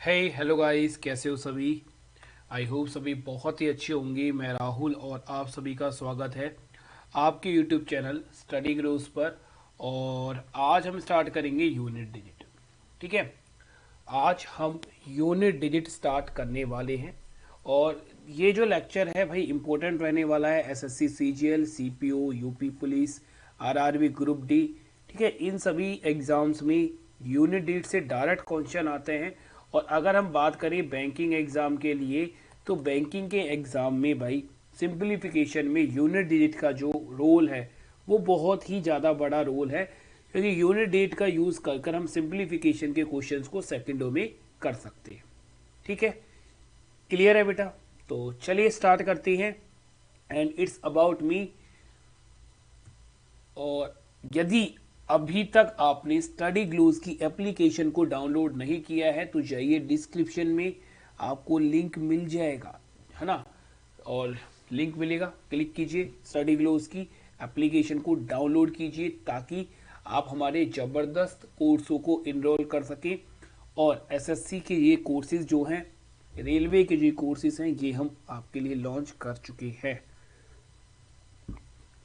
Hello guys, कैसे हो सभी। आई होप सभी बहुत ही अच्छे होंगे। मैं राहुल और आप सभी का स्वागत है आपके यूट्यूब चैनल स्टडी ग्रोस पर। और आज हम स्टार्ट करेंगे यूनिट डिजिट। ठीक है, आज हम यूनिट डिजिट स्टार्ट करने वाले हैं। और ये जो लेक्चर है भाई इम्पोर्टेंट रहने वाला है SSC CGL CPO UP police RRB group D. ठीक है, इन सभी एग्जाम्स में यूनिट डिजिट से डायरेक्ट क्वेश्चन आते हैं। और अगर हम बात करें बैंकिंग एग्जाम के लिए, तो बैंकिंग के एग्जाम में भाई सिंप्लीफिकेशन में यूनिट डिजिट का जो रोल है वो बहुत ही ज़्यादा बड़ा रोल है, क्योंकि यूनिट डिजिट का यूज़ कर कर हम सिंप्लीफिकेशन के क्वेश्चंस को सेकंडों में कर सकते हैं। ठीक है, क्लियर है बेटा। तो चलिए स्टार्ट करते हैं। And it's about me. और यदि अभी तक आपने स्टडी ग्लूज की एप्लीकेशन को डाउनलोड नहीं किया है तो जाइए, डिस्क्रिप्शन में आपको लिंक मिल जाएगा, है ना। और लिंक मिलेगा, क्लिक कीजिए, स्टडी ग्लूज की एप्लीकेशन को डाउनलोड कीजिए ताकि आप हमारे ज़बरदस्त कोर्सों को इनरोल कर सकें। और एसएससी के ये कोर्सेज जो हैं, रेलवे के जो कोर्सेज हैं, ये हम आपके लिए लॉन्च कर चुके हैं।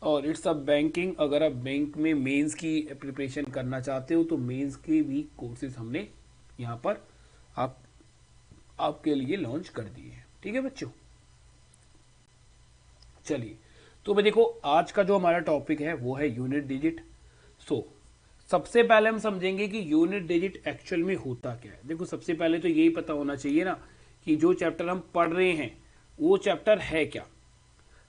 और इट्स अ बैंकिंग, अगर आप बैंक में मेंस की प्रिपरेशन करना चाहते हो तो मेंस के भी कोर्सेज हमने यहाँ पर आपके लिए लॉन्च कर दिए हैं। ठीक है बच्चों, चलिए। तो भाई देखो, आज का जो हमारा टॉपिक है वो है यूनिट डिजिट। सो सबसे पहले हम समझेंगे कि यूनिट डिजिट एक्चुअल में होता क्या है। देखो, सबसे पहले तो यही पता होना चाहिए ना कि जो चैप्टर हम पढ़ रहे हैं वो चैप्टर है क्या।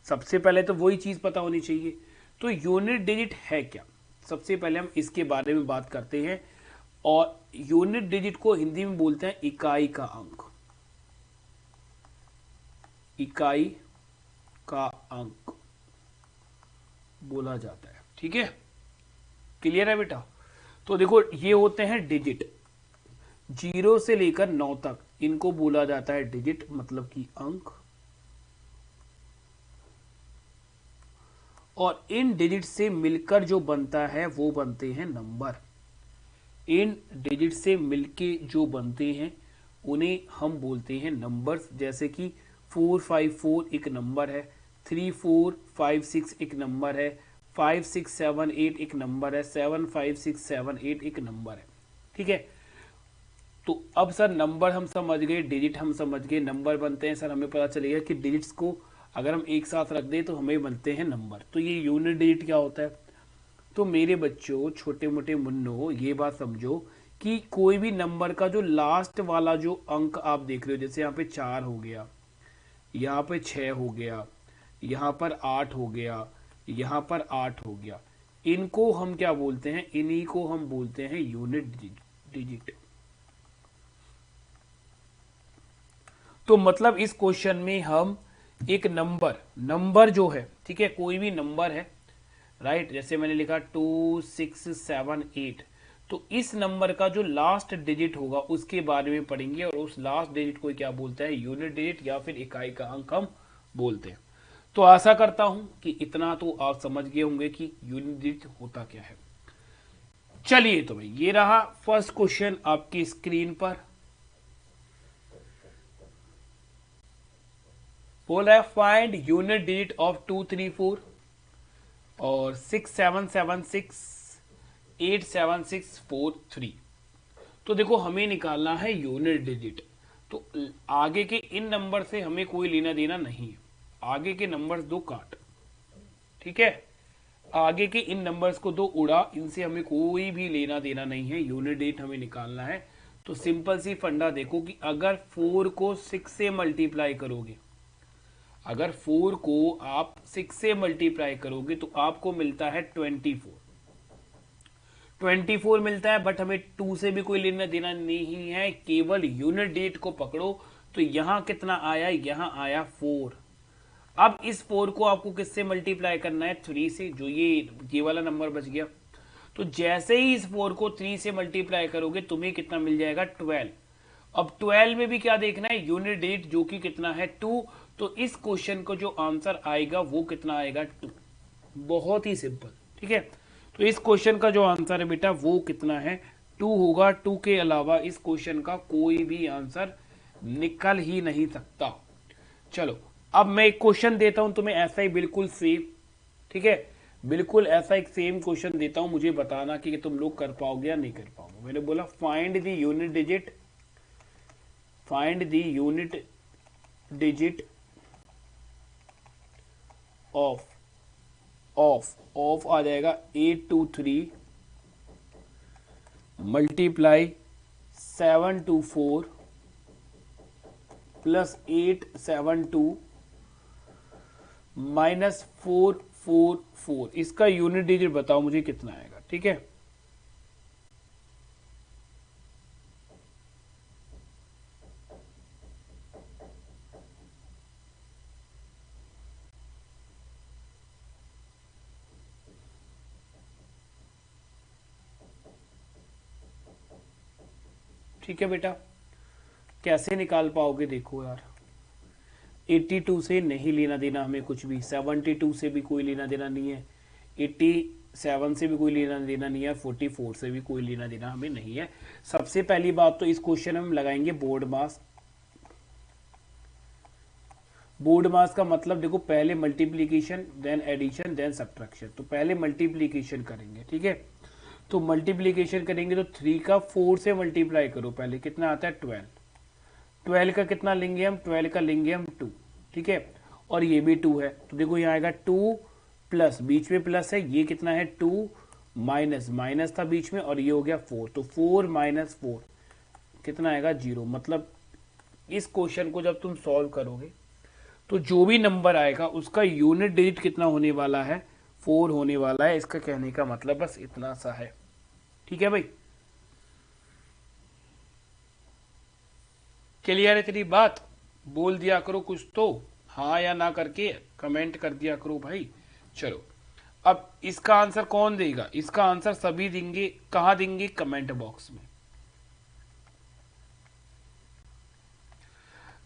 सबसे पहले तो वही चीज पता होनी चाहिए। तो यूनिट डिजिट है क्या, सबसे पहले हम इसके बारे में बात करते हैं। और यूनिट डिजिट को हिंदी में बोलते हैं इकाई का अंक। इकाई का अंक बोला जाता है। ठीक है, क्लियर है बेटा। तो देखो, ये होते हैं डिजिट, 0 से लेकर 9 तक, इनको बोला जाता है डिजिट, मतलब कि अंक। और इन डिजिट से मिलकर जो बनता है वो बनते हैं नंबर। इन डिजिट से मिलके जो बनते हैं उन्हें हम बोलते हैं नंबर्स। जैसे कि 454 एक नंबर है, 3456 एक नंबर है, 5678 एक नंबर है, 75678 एक नंबर है। ठीक है, तो अब सर नंबर हम समझ गए, डिजिट हम समझ गए, नंबर बनते हैं सर, हमें पता चलेगा कि डिजिट्स को अगर हम एक साथ रख दें तो हमें बनते हैं नंबर। तो ये यूनिट डिजिट क्या होता है। तो मेरे बच्चों, छोटे मोटे मुन्नों, ये बात समझो कि कोई भी नंबर का जो लास्ट वाला जो अंक आप देख रहे हो, जैसे यहाँ पे 4 हो गया, यहाँ पे 6 हो गया, यहाँ पर 8 हो गया, यहाँ पर 8 हो गया, इनको हम क्या बोलते हैं, इन्हीं को हम बोलते हैं यूनिट डिजिट। तो मतलब इस क्वेश्चन में हम एक नंबर जो है, ठीक है, कोई भी नंबर है, राइट, जैसे मैंने लिखा 2678, तो इस नंबर का जो लास्ट डिजिट होगा उसके बारे में पढ़ेंगे। और उस लास्ट डिजिट को क्या बोलता है, यूनिट डिजिट या फिर इकाई का अंक हम बोलते हैं। तो आशा करता हूं कि इतना तो आप समझ गए होंगे कि यूनिट डिजिट होता क्या है। चलिए, तो भाई ये रहा फर्स्ट क्वेश्चन आपकी स्क्रीन पर। बोल रहा है फाइंड यूनिट डिजिट ऑफ 234 और 6776 87643। तो देखो, हमें निकालना है यूनिट डिजिट। तो आगे के इन नंबर से हमें कोई लेना देना नहीं है, आगे के नंबर्स दो काट। ठीक है, आगे के इन नंबर्स को दो उड़ा, इनसे हमें कोई भी लेना देना नहीं है, यूनिट डिजिट हमें निकालना है। तो सिंपल सी फंडा देखो कि अगर 4 को 6 से मल्टीप्लाई करोगे, अगर 4 को आप 6 से मल्टीप्लाई करोगे तो आपको मिलता है 24 मिलता है। बट हमें 2 से भी कोई लेना देना नहीं है, केवल यूनिट डिजिट को पकड़ो। तो यहां कितना आया, यहां आया 4। अब इस 4 को आपको किससे मल्टीप्लाई करना है, 3 से, जो ये वाला नंबर बच गया। तो जैसे ही इस 4 को 3 से मल्टीप्लाई करोगे तुम्हें कितना मिल जाएगा, 12। अब 12 में भी क्या देखना है, यूनिट डिजिट, जो कि कितना है, 2। तो इस क्वेश्चन को जो आंसर आएगा वो कितना आएगा, 2। बहुत ही सिंपल। ठीक है, तो इस क्वेश्चन का जो आंसर है बेटा वो कितना है, टू होगा, टू के अलावा इस क्वेश्चन का कोई भी आंसर निकल ही नहीं सकता। चलो अब मैं एक क्वेश्चन देता हूं तुम्हें ऐसा ही बिल्कुल सेम, ठीक है, बिल्कुल ऐसा एक सेम क्वेश्चन देता हूं, मुझे बताना कि तुम लोग कर पाओगे या नहीं कर पाओगे। मैंने बोला find the unit digit, find the unit digit of of आ जाएगा 823 मल्टीप्लाई 724 प्लस 872 माइनस 444। इसका यूनिट डिजिट बताओ मुझे कितना आएगा, ठीक है। ठीक है बेटा, कैसे निकाल पाओगे देखो यार, 82 से नहीं लेना देना हमें कुछ भी, 72 से भी कोई लेना देना नहीं है, 87 से भी कोई लेना देना नहीं है, 44 से भी कोई लेना देना हमें नहीं है। सबसे पहली बात तो इस क्वेश्चन में हम लगाएंगे बोर्ड मास। बोर्ड मास का मतलब देखो, पहले multiplication then addition then subtraction. तो पहले मल्टीप्लीकेशन करेंगे, ठीक है। तो मल्टीप्लीकेशन करेंगे तो 3 का 4 से मल्टीप्लाई करो, पहले कितना आता है 12, 12 का कितना लेंगे हम, 12 का लेंगे हम 2, ठीक है। और ये भी 2 है, तो देखो यहाँ आएगा 2 प्लस, बीच में प्लस है, ये कितना है 2 माइनस, माइनस था बीच में, और ये हो गया 4, तो 4 माइनस 4 कितना आएगा 0। मतलब इस क्वेश्चन को जब तुम सॉल्व करोगे तो जो भी नंबर आएगा उसका यूनिट डिजिट कितना होने वाला है, 4 होने वाला है। इसका कहने का मतलब बस इतना सा है, ठीक है भाई। क्लियर है तेरी बात, बोल दिया करो कुछ तो, हाँ या ना करके कमेंट कर दिया करो भाई। चलो अब इसका आंसर कौन देगा, इसका आंसर सभी देंगे, कहां देंगे, कमेंट बॉक्स में।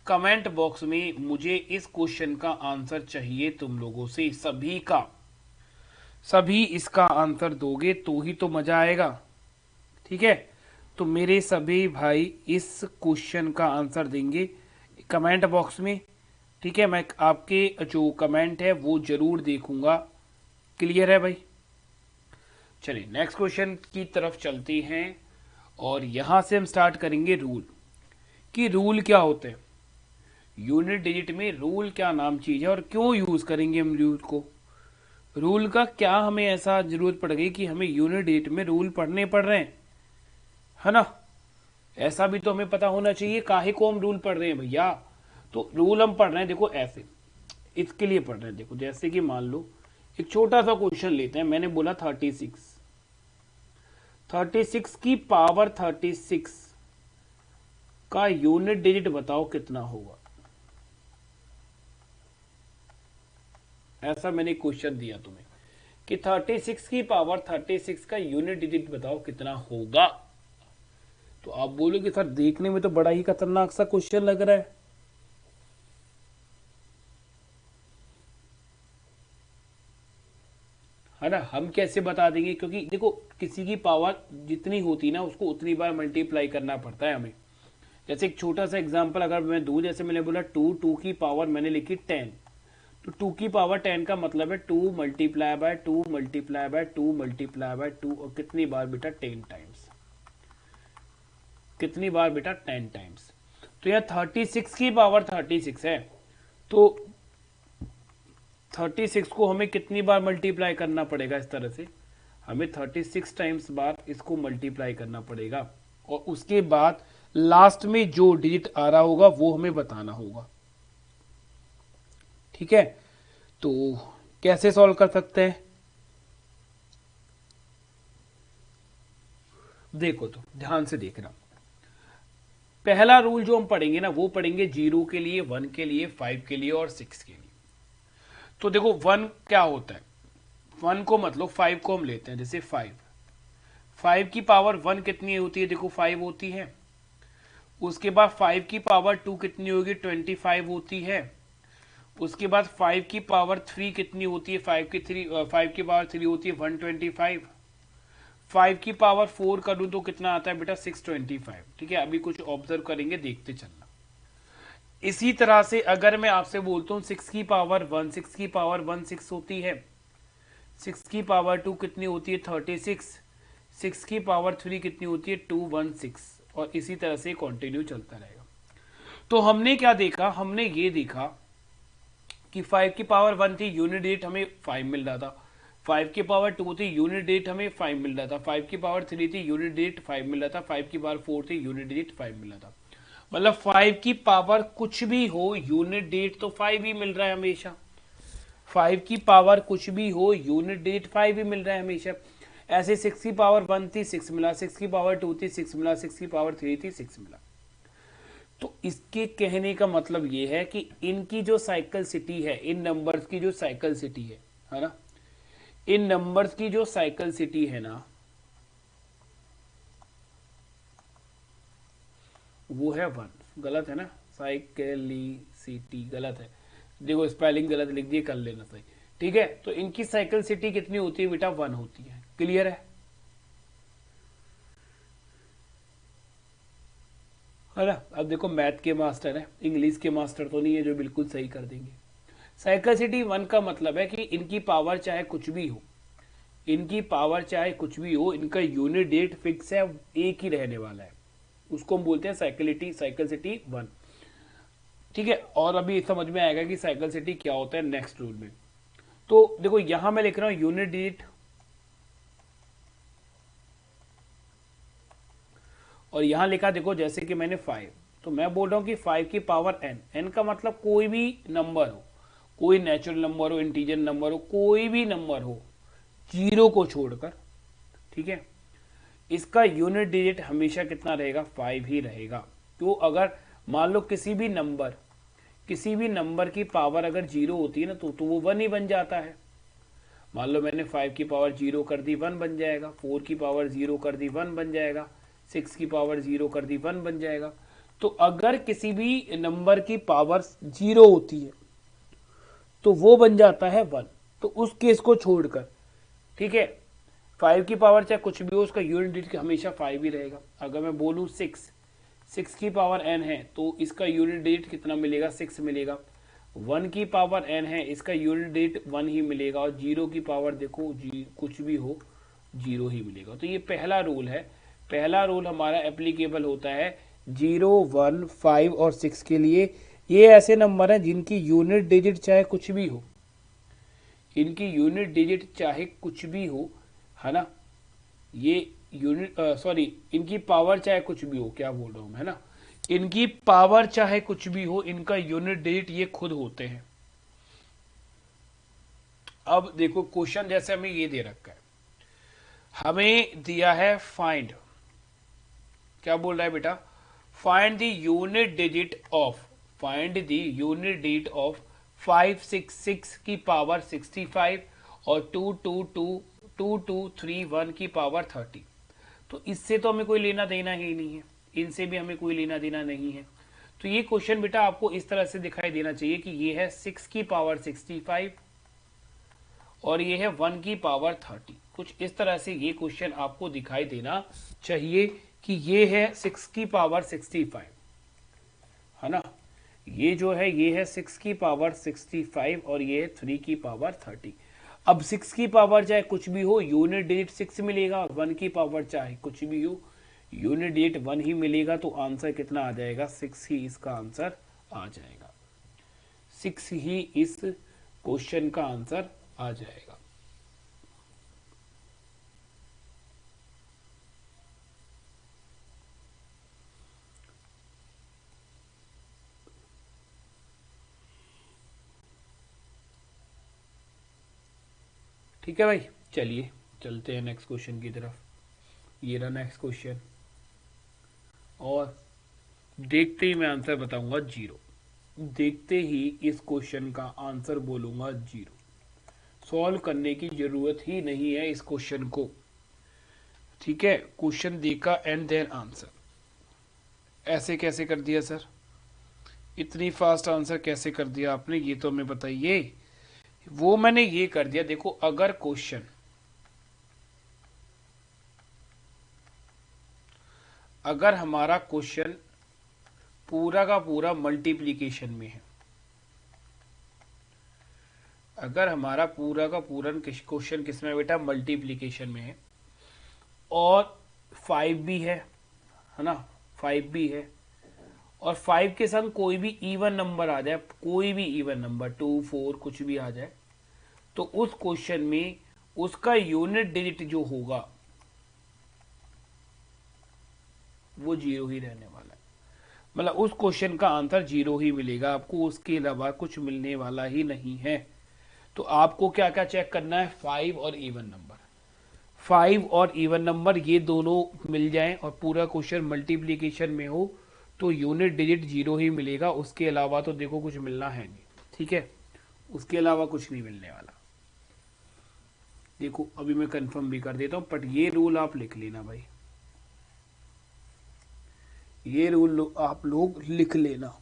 कमेंट बॉक्स में मुझे इस क्वेश्चन का आंसर चाहिए तुम लोगों से, सभी का, सभी इसका आंसर दोगे तो ही तो मजा आएगा, ठीक है। तो मेरे सभी भाई इस क्वेश्चन का आंसर देंगे कमेंट बॉक्स में, ठीक है। मैं आपके जो कमेंट है वो जरूर देखूंगा। क्लियर है भाई। चलिए नेक्स्ट क्वेश्चन की तरफ चलते हैं, और यहां से हम स्टार्ट करेंगे रूल, कि रूल क्या होते हैं, यूनिट डिजिट में रूल क्या नाम चीज है और क्यों यूज करेंगे हम रूल को। रूल का क्या हमें ऐसा जरूरत पड़ गई कि हमें यूनिट डिजिट में रूल पढ़ने पड़ रहे हैं, है ना। ऐसा भी तो हमें पता होना चाहिए काहे को हम रूल पढ़ रहे हैं भैया। तो रूल हम पढ़ रहे हैं देखो ऐसे, इसके लिए पढ़ रहे हैं देखो, जैसे कि मान लो एक छोटा सा क्वेश्चन लेते हैं, मैंने बोला 36 की पावर 36 का यूनिट डिजिट बताओ कितना होगा। ऐसा मैंने क्वेश्चन दिया तुम्हें कि 36 की पावर 36 का यूनिट डिजिट बताओ कितना होगा। तो आप बोलोगे सर देखने में तो बड़ा ही खतरनाक सा क्वेश्चन लग रहा है ना। हम कैसे बता देंगे, क्योंकि देखो किसी की पावर जितनी होती ना उसको उतनी बार मल्टीप्लाई करना पड़ता है हमें। जैसे एक छोटा सा एग्जांपल अगर मैं दूं, जैसे मैंने बोला 2 की पावर मैंने लिखी 10, तो 2 की पावर 10 का मतलब है 2 multiply by 2 multiply by 2 multiply by 2, और कितनी बार बेटा 10 टाइम्स, कितनी बार बेटा 10 टाइम्स। तो यहाँ 36 की पावर 36 है, तो 36 को हमें कितनी बार मल्टीप्लाई करना पड़ेगा, इस तरह से हमें 36 टाइम्स बार इसको मल्टीप्लाई करना पड़ेगा, और उसके बाद लास्ट में जो डिजिट आ रहा होगा वो हमें बताना होगा, ठीक है। तो कैसे सॉल्व कर सकते हैं, देखो तो ध्यान से देखना। पहला रूल जो हम पढ़ेंगे ना वो पढ़ेंगे 0 के लिए, 1 के लिए, 5 के लिए और 6 के लिए। तो देखो 1 क्या होता है, 1 को मतलब 5 को हम लेते हैं, जैसे 5 की पावर 1 कितनी होती है, देखो 5 होती है। उसके बाद 5 की पावर 2 कितनी होगी, 25 होती है। उसके बाद 5 की पावर 3 कितनी होती है, 5 की पावर 3 होती है 125। 5 की पावर 4 करूं तो कितना आता है बेटा 625। ठीक है, अभी कुछ ऑब्जर्व करेंगे, देखते चलना। इसी तरह से अगर मैं आपसे बोलता हूं 6 की पावर 1, 6 की पावर 1 6 होती है, 6 की पावर 2 कितनी होती है 36, 6 की पावर 3 कितनी होती है 216, और इसी तरह से कंटिन्यू चलता रहेगा। तो हमने क्या देखा, हमने ये देखा कि 5 की पावर 1 थी, यूनिट डिजिट हमें 5 मिल रहा था, 5 की पावर 2 थी, यूनिट डिजिट हमें 5 मिल रहा था, 5 की पावर 3 थी, यूनिट डिजिट 5 मिल रहा था, 5 की पावर 4 थी, यूनिट डिजिट 5 मिल रहा था। मतलब 5 की पावर कुछ भी हो, यूनिट डिजिट तो 5 ही मिल रहा है हमेशा। 5 की पावर कुछ भी हो, यूनिट डिजिट 5 ही मिल रहा है हमेशा। ऐसे 6 की पावर 1 थी 6 मिला, 6 की पावर 2 थी 6 मिला, 6 की पावर 3 थी 6 मिला। तो इसके कहने का मतलब ये है कि इनकी जो साइकिल सिटी है, इन नंबर्स की जो साइकिल सिटी है ना, इन नंबर्स की जो साइकिल सिटी है ना, वो है 1। गलत है ना, साइकिलिसिटी गलत है, देखो स्पेलिंग गलत लिख दिए, कर लेना सही। ठीक है, तो इनकी साइकिल सिटी कितनी होती है बेटा 1 होती है। क्लियर है ना। अब देखो मैथ के मास्टर है, इंग्लिश के मास्टर तो नहीं है जो बिल्कुल सही कर देंगे। साइकिल सिटी 1 का मतलब है कि इनकी पावर चाहे कुछ भी हो, इनकी पावर चाहे कुछ भी हो, इनका यूनिट डेट फिक्स है, एक ही रहने वाला है, उसको हम बोलते हैं साइकिल सिटी 1। ठीक है, और अभी समझ में आएगा कि साइकिल सिटी क्या होता है नेक्स्ट रूल में। तो देखो यहां मैं लिख रहा हूं यूनिट डिजिट, और यहां लिखा देखो जैसे कि मैंने 5, तो मैं बोल रहा हूं कि 5 की पावर n, n का मतलब कोई भी नंबर हो, कोई नेचुरल नंबर हो, इंटीजर नंबर हो, कोई भी नंबर हो, जीरो को छोड़कर। ठीक है, इसका यूनिट डिजिट हमेशा कितना रहेगा 5 ही रहेगा। तो अगर मान लो किसी भी नंबर की पावर अगर जीरो होती है ना, तो वो 1 ही बन जाता है। मान लो मैंने 5 की पावर 0 कर दी 1 बन जाएगा, 4 की पावर 0 कर दी 1 बन जाएगा, 6 की पावर 0 कर दी 1 बन जाएगा। तो अगर किसी भी नंबर की पावर 0 होती है तो वो बन जाता है 1, तो उस केस को छोड़कर। ठीक है, 5 की पावर चाहे कुछ भी हो, उसका यूनिट डिजिट हमेशा 5 ही रहेगा। अगर मैं बोलूँ 6 की पावर n है तो इसका यूनिट डिजिट कितना मिलेगा 6 मिलेगा। 1 की पावर n है, इसका यूनिट डिजिट 1 ही मिलेगा, और 0 की पावर देखो कुछ भी हो 0 ही मिलेगा। तो ये पहला रूल है, पहला रूल हमारा एप्लीकेबल होता है 0, 1, 5 और 6 के लिए। ये ऐसे नंबर हैं जिनकी यूनिट डिजिट चाहे कुछ भी हो, इनकी यूनिट डिजिट चाहे कुछ भी हो, है ना, ये यूनिट सॉरी इनकी पावर चाहे कुछ भी हो, क्या बोल रहा हूं मैं, है ना, इनकी पावर चाहे कुछ भी हो, इनका यूनिट डिजिट ये खुद होते हैं। अब देखो क्वेश्चन जैसे हमें ये दे रखा है, हमें दिया है फाइंड, क्या बोल रहा है बेटा, find the unit digit of, find the unit digit of 566 की पावर 65 और 2231 की पावर 30। तो इससे तो हमें कोई लेना देना ही नहीं है, इनसे भी हमें कोई लेना देना नहीं है। तो ये क्वेश्चन बेटा आपको इस तरह से दिखाई देना चाहिए कि ये है 6 की पावर 65 और ये है 1 की पावर 30। कुछ इस तरह से ये क्वेश्चन आपको दिखाई देना चाहिए कि ये है 6 की पावर 65, है ना, ये जो है ये है 6 की पावर 65 और ये है 3 की पावर 30। अब 6 की पावर चाहे कुछ भी हो, यूनिट डिजिट 6 मिलेगा, 1 की पावर चाहे कुछ भी हो, यूनिट डिजिट 1 ही मिलेगा। तो आंसर कितना आ जाएगा 6 ही इसका आंसर आ जाएगा, 6 ही इस क्वेश्चन का आंसर आ जाएगा। ठीक है भाई, चलिए चलते हैं नेक्स्ट क्वेश्चन की तरफ। ये रहा नेक्स्ट क्वेश्चन, और देखते ही मैं आंसर बताऊंगा 0, देखते ही इस क्वेश्चन का आंसर बोलूंगा 0। सॉल्व करने की जरूरत ही नहीं है इस क्वेश्चन को। ठीक है, क्वेश्चन देखा एंड देन आंसर। ऐसे कैसे कर दिया सर, इतनी फास्ट आंसर कैसे कर दिया आपने, ये तो हमें बताइए। वो मैंने ये कर दिया, देखो अगर क्वेश्चन अगर हमारा क्वेश्चन पूरा का पूरा मल्टीप्लिकेशन में है, अगर हमारा पूरा का पूरा क्वेश्चन किसमें है बेटा, मल्टीप्लिकेशन में है, और 5 भी है ना, 5 भी है, और 5 के संग कोई भी इवन नंबर आ जाए, कोई भी इवन नंबर 2 4 कुछ भी आ जाए, तो उस क्वेश्चन में उसका यूनिट डिजिट जो होगा वो 0 ही रहने वाला है। मतलब उस क्वेश्चन का आंसर 0 ही मिलेगा आपको, उसके अलावा कुछ मिलने वाला ही नहीं है। तो आपको क्या क्या चेक करना है, 5 और इवन नंबर, 5 और इवन नंबर ये दोनों मिल जाएं और पूरा क्वेश्चन मल्टीप्लिकेशन में हो तो यूनिट डिजिट 0 ही मिलेगा, उसके अलावा तो देखो कुछ मिलना है नहीं, ठीक है, उसके अलावा कुछ नहीं मिलने वाला। देखो अभी मैं कंफर्म भी कर देता हूं, बट ये रूल आप लिख लेना भाई, ये रूल आप लोग लिख लेना।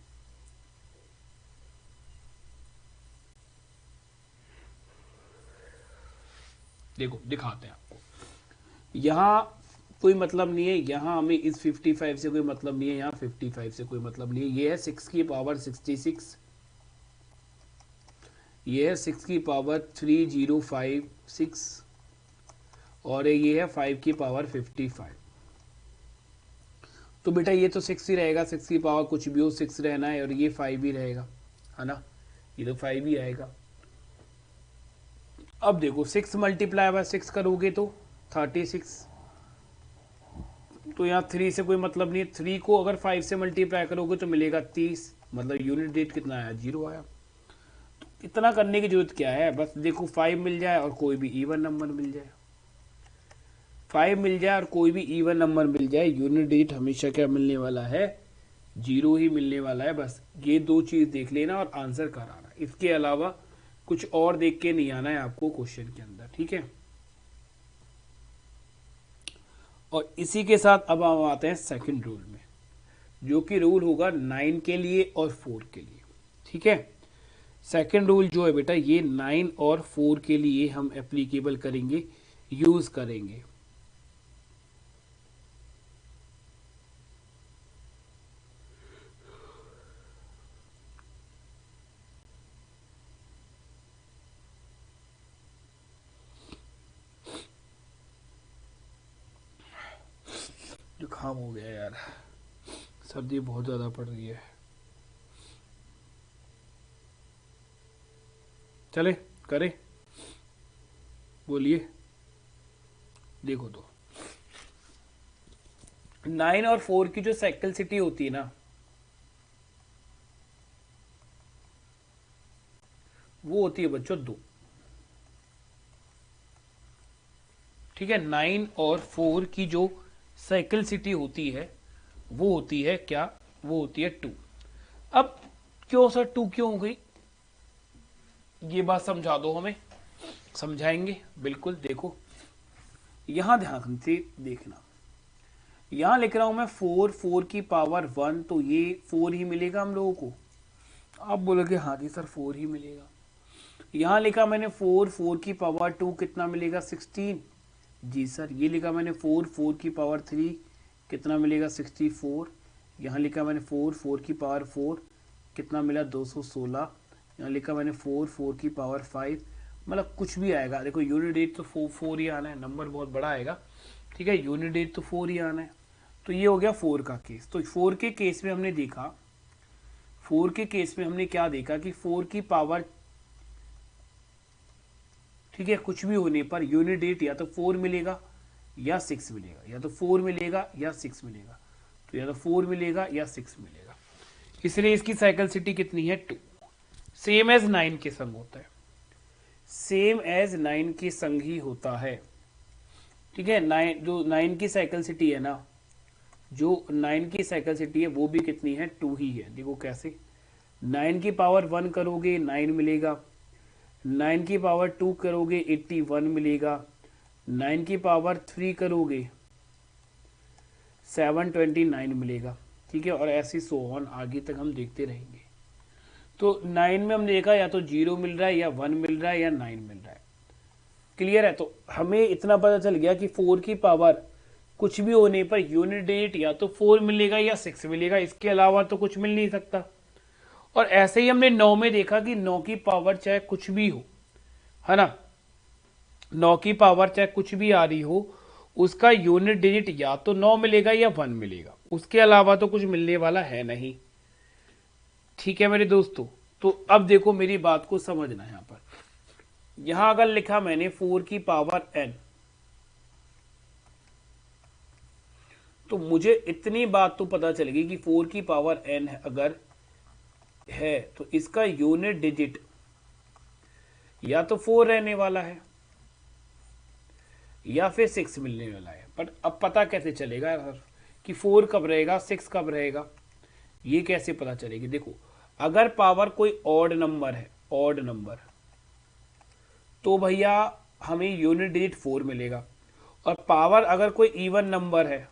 देखो दिखाते हैं आपको, यहां कोई मतलब नहीं है, यहां हमें इस 55 से कोई मतलब नहीं है, यहां 55 से कोई मतलब नहीं है, ये है 6 की पावर 66, ये है 6 की पावर 3056, और ये है 5 की पावर 55। तो बेटा ये तो 6 ही रहेगा, 6 की पावर कुछ भी हो 6 रहना है, और ये 5 ही रहेगा, है ना, ये तो 5 ही आएगा। अब देखो 6 मल्टीप्लाई बाय 6 करोगे तो 36, तो यहाँ 3 से कोई मतलब नहीं है, 3 को अगर 5 से मल्टीप्लाई करोगे तो मिलेगा 30, मतलब यूनिट डिजिट कितना आया, 0 आया। तो इतना करने की जरूरत क्या है, बस देखो 5 मिल जाए और कोई भी इवन नंबर मिल जाए, 5 मिल जाए और कोई भी इवन नंबर मिल जाए, यूनिट डिजिट हमेशा क्या मिलने वाला है, 0 ही मिलने वाला है। बस ये दो चीज देख लेना और आंसर कराना, इसके अलावा कुछ और देख के नहीं आना है आपको क्वेश्चन के अंदर, ठीक है। और इसी के साथ अब हम आते हैं सेकंड रूल में, जो कि रूल होगा 9 के लिए और 4 के लिए, ठीक है। सेकंड रूल जो है बेटा ये 9 और 4 के लिए हम एप्लीकेबल करेंगे, यूज करेंगे। जुकाम हो गया यार, सर्दी बहुत ज्यादा पड़ रही है। चले करें, बोलिए। देखो तो 9 और 4 की जो साइक्लिसिटी होती है ना, वो होती है बच्चों 2, ठीक है। 9 और 4 की जो साइक्लिसिटी होती है वो होती है क्या, वो होती है 2। अब क्यों सर 2 क्यों हो गई, ये बात समझा दो हमें। समझाएंगे बिल्कुल। देखो यहां ध्यान से देखना, यहां लिख रहा हूं मैं 4 की पावर 1, तो ये 4 ही मिलेगा हम लोगों को। आप बोलोगे हाँ जी सर 4 ही मिलेगा। यहां लिखा मैंने 4 की पावर 2 कितना मिलेगा, 16। जी सर ये लिखा मैंने 4 की पावर 3 कितना मिलेगा, 64। यहाँ लिखा मैंने 4 की पावर 4 कितना मिला, 216। यहाँ लिखा मैंने 4 की पावर 5, मतलब कुछ भी आएगा। देखो यूनिट डिजिट तो 4 ही आना है, नंबर बहुत बड़ा आएगा, ठीक है, यूनिट डिजिट तो 4 ही आना है। तो ये हो गया 4 का केस। तो 4 के केस में हमने देखा, 4 के केस में हमने क्या देखा कि 4 की पावर, ठीक है, कुछ भी होने पर यूनिट डिजिट या तो 4 मिलेगा या 6 मिलेगा, या तो 4 मिलेगा या 6 मिलेगा, तो या तो 4 मिलेगा या 6 मिलेगा। इसलिए इसकी साइक्लिसिटी कितनी है, 2। सेम एज 9 के संग होता है, सेम एज 9 के संग ही होता है, ठीक है। 9 जो 9 की साइक्लिसिटी है ना, जो 9 की साइक्लिसिटी है वो भी कितनी है, 2 ही है। देखो कैसे, 9 की पावर 1 करोगे 9 मिलेगा, 9 की पावर 2 करोगे 81 मिलेगा, 9 की पावर 3 करोगे 729 मिलेगा, ठीक है। और ऐसे सो ऑन आगे तक हम देखते रहेंगे। तो 9 में हमने देखा या तो 0 मिल रहा है या 1 मिल रहा है या 9 मिल रहा है, क्लियर है। तो हमें इतना पता चल गया कि 4 की पावर कुछ भी होने पर यूनिट डिजिट या तो 4 मिलेगा या 6 मिलेगा, इसके अलावा तो कुछ मिल नहीं सकता। और ऐसे ही हमने 9 में देखा कि 9 की पावर चाहे कुछ भी हो, है ना, 9 की पावर चाहे कुछ भी आ रही हो, उसका यूनिट डिजिट या तो 9 मिलेगा या 1 मिलेगा, उसके अलावा तो कुछ मिलने वाला है नहीं। ठीक है मेरे दोस्तों, तो अब देखो मेरी बात को समझना। यहां पर, यहां अगर लिखा मैंने 4 की पावर n, तो मुझे इतनी बात तो पता चलेगी कि 4 की पावर n अगर है तो इसका यूनिट डिजिट या तो 4 रहने वाला है या फिर 6 मिलने वाला है। बट अब पता कैसे चलेगा सर कि 4 कब रहेगा, 6 कब रहेगा, ये कैसे पता चलेगी? देखो, अगर पावर कोई ऑड नंबर है, ऑड नंबर, तो भैया हमें यूनिट डिजिट 4 मिलेगा। और पावर अगर कोई इवन नंबर है,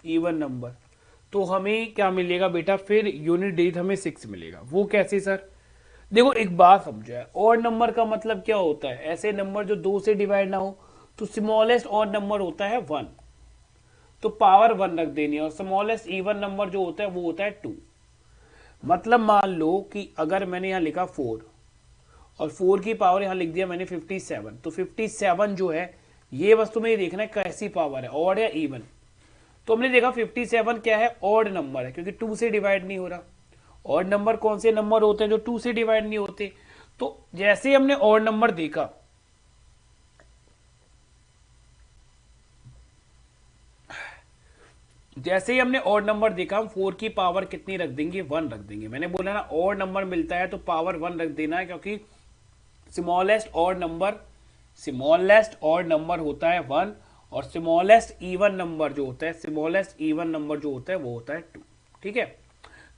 इवन नंबर, तो हमें क्या मिलेगा बेटा, फिर यूनिट डिजिट हमें 6 मिलेगा। वो कैसे सर? देखो एक बात समझो है, ऑड नंबर का मतलब क्या होता है? ऐसे नंबर जो 2 से डिवाइड ना हो। तो स्मॉलेस्ट ऑड नंबर होता है 1, तो पावर 1 रख देनी है। और स्मॉलेस्ट इवन नंबर जो होता है वो होता है 2। मतलब मान लो कि अगर मैंने यहां लिखा 4 और 4 की पावर यहां लिख दिया मैंने 57, तो 57 जो है, ये बस तुम्हें ये देखना है कैसी पावर है, ऑड या इवन। तो हमने देखा 57 क्या है, ऑड नंबर है, क्योंकि 2 से डिवाइड नहीं हो रहा। ऑड नंबर कौन से नंबर होते हैं? जो 2 से डिवाइड नहीं होते। तो जैसे हमने ऑड नंबर देखा, जैसे ही हमने ऑड नंबर देखा, हम 4 की पावर कितनी रख देंगे, 1 रख देंगे। मैंने बोला ना, ऑड नंबर मिलता है तो पावर 1 रख देना है, क्योंकि स्मॉलेस्ट ऑड नंबर होता है 1, और स्मॉलेस्ट इवन नंबर जो होता है, स्मॉलेस्ट इवन नंबर जो होता है वो होता है 2। ठीक है,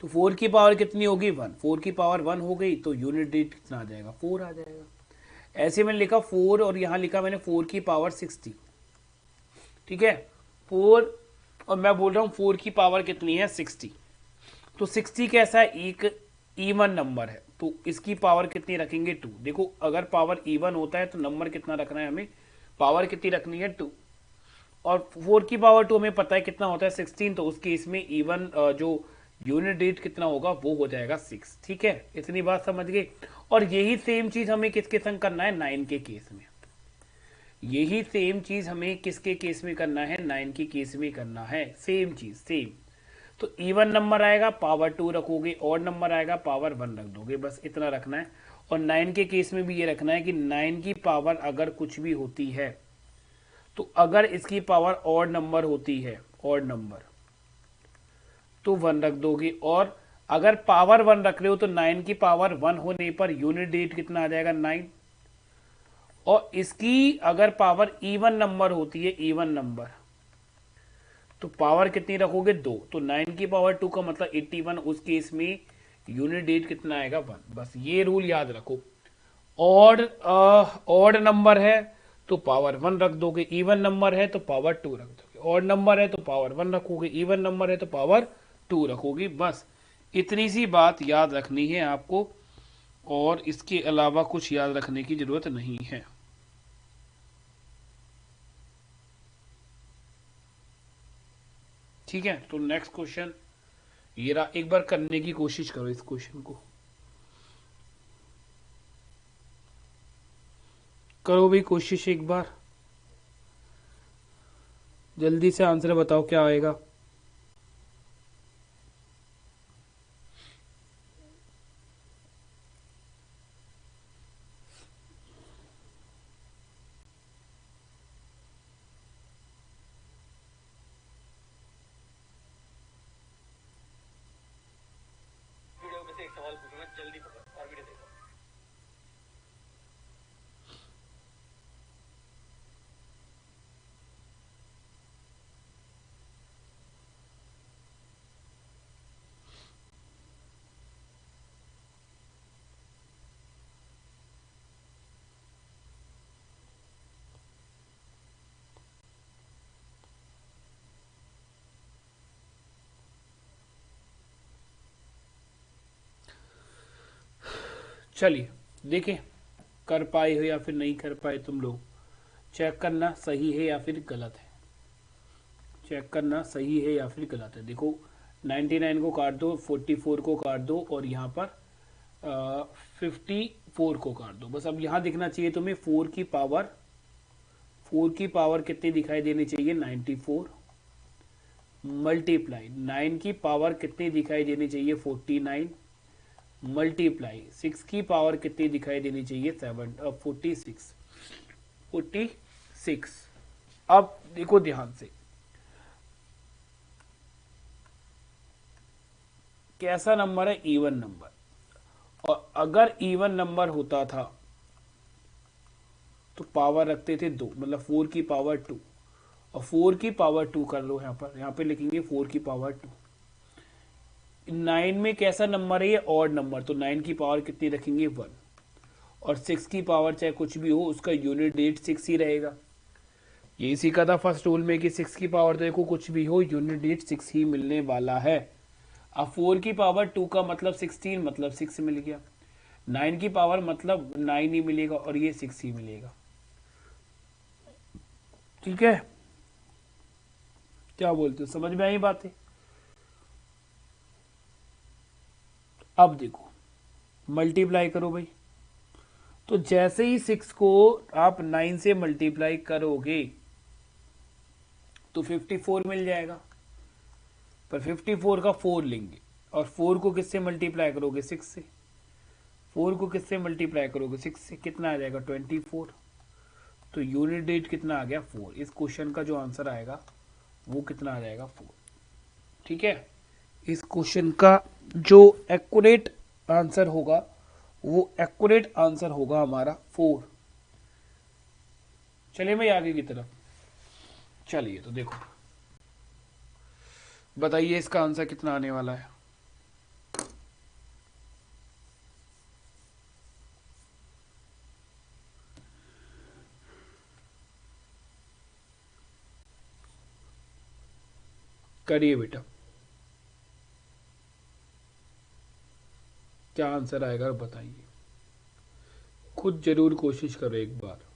तो 4 की पावर कितनी होगी, 1। 4 की पावर 1 हो गई तो यूनिट डिजिट कितना आ जाएगा, 4 आ जाएगा। ऐसे मैंने लिखा 4 और यहां लिखा मैंने 4 की पावर 60। ठीक है, 4, और मैं बोल रहा हूं 4 की पावर कितनी है, 60। तो 60 कैसा है, एक इवन नंबर है, तो इसकी पावर कितनी रखेंगे, 2। देखो अगर पावर इवन होता है तो नंबर कितना रखना है हमें, पावर कितनी रखनी है, 2। और 4 की पावर 2 हमें पता है कितना होता है, 16। तो उस केस में इवन जो यूनिट डिजिट कितना होगा वो हो जाएगा 6। ठीक है, इतनी बात समझ गए। और यही सेम चीज हमें किसके संग करना है, 9 के केस में। यही सेम चीज हमें किसके केस में करना है, 9 के केस में करना है, सेम चीज सेम। तो इवन नंबर आएगा पावर 2 रखोगे, ऑड नंबर आएगा पावर 1 रख दोगे, बस इतना रखना है। और 9 के केस में भी ये रखना है कि 9 की पावर अगर कुछ भी होती है, तो अगर इसकी पावर ऑड नंबर होती है, ऑड नंबर, तो 1 रख दोगे। और अगर पावर 1 रख रहे हो तो 9 की पावर 1 होने पर यूनिट डिजिट कितना आ जाएगा, 9। और इसकी अगर पावर इवन नंबर होती है, इवन नंबर, तो पावर कितनी रखोगे, 2। तो 9 की पावर 2 का मतलब 81, उस केस में यूनिट डिजिट कितना आएगा, 1। बस ये रूल याद रखो। ऑड ऑड नंबर है तो पावर 1 रख दोगे, इवन नंबर है तो पावर 2 रख दोगे, ऑड नंबर है तो पावर 1 रखोगे, इवन नंबर है तो पावर 2 रखोगे। बस इतनी सी बात याद रखनी है आपको, और इसके अलावा कुछ याद रखने की जरूरत नहीं है। ठीक है, तो नेक्स्ट क्वेश्चन ये रहा, एक बार करने की कोशिश करो इस क्वेश्चन को, करो भी कोशिश एक बार, जल्दी से आंसर बताओ क्या आएगा। वीडियो में से एक सवाल पूछूंगा, जल्दी पकड़ और वीडियो देखो। चलिए देखें, कर पाए हो या फिर नहीं कर पाए, तुम लोग चेक करना सही है या फिर गलत है। चेक करना सही है या फिर गलत है। देखो 99 को काट दो, 44 को काट दो और यहाँ पर 54 को काट दो। बस अब यहाँ दिखना चाहिए तुम्हें 4 की पावर कितनी दिखाई देनी चाहिए, 94 मल्टीप्लाई 9 की पावर कितनी दिखाई देनी चाहिए, 49 मल्टीप्लाई 6 की पावर कितनी दिखाई देनी चाहिए, 46। अब देखो ध्यान से, कैसा नंबर है, इवन नंबर। और अगर इवन नंबर होता था तो पावर रखते थे 2, मतलब 4 की पावर 2, और 4 की पावर 2 कर लो यहाँ पे लिखेंगे 4 की पावर 2। 9 में कैसा नंबर है, ये ऑड नंबर, तो 9 की पावर कितनी रखेंगे, 1। और 6 की पावर चाहे कुछ भी हो, उसका यूनिट डिजिट 6 ही रहेगा। ये सीखा था फर्स्ट रूल में कि 6 की पावर देखो कुछ भी हो, यूनिट डिजिट 6 ही मिलने वाला है। अब 4 की पावर 2 का मतलब 16, मतलब 6 मिल गया। 9 की पावर मतलब 9 ही मिलेगा और ये 6 ही मिलेगा। ठीक है, क्या बोलते हो, समझ में आई बातें। अब देखो मल्टीप्लाई करो भाई, तो जैसे ही 6 को आप 9 से मल्टीप्लाई करोगे तो 54 मिल जाएगा, पर 54 का 4 लेंगे, और 4 को किससे मल्टीप्लाई करोगे, 6 से। 4 को किससे मल्टीप्लाई करोगे, 6 से, कितना आ जाएगा, 24। तो यूनिट डिजिट कितना आ गया, 4। इस क्वेश्चन का जो आंसर आएगा वो कितना आ जाएगा, 4। ठीक है, इस क्वेश्चन का जो एक्यूरेट आंसर होगा वो एक्यूरेट आंसर होगा हमारा 4। चलिए भाई आगे की तरफ चलिए, तो देखो बताइए इसका आंसर कितना आने वाला है। करिए बेटा, क्या आंसर आएगा बताइए, खुद जरूर कोशिश करो एक बार।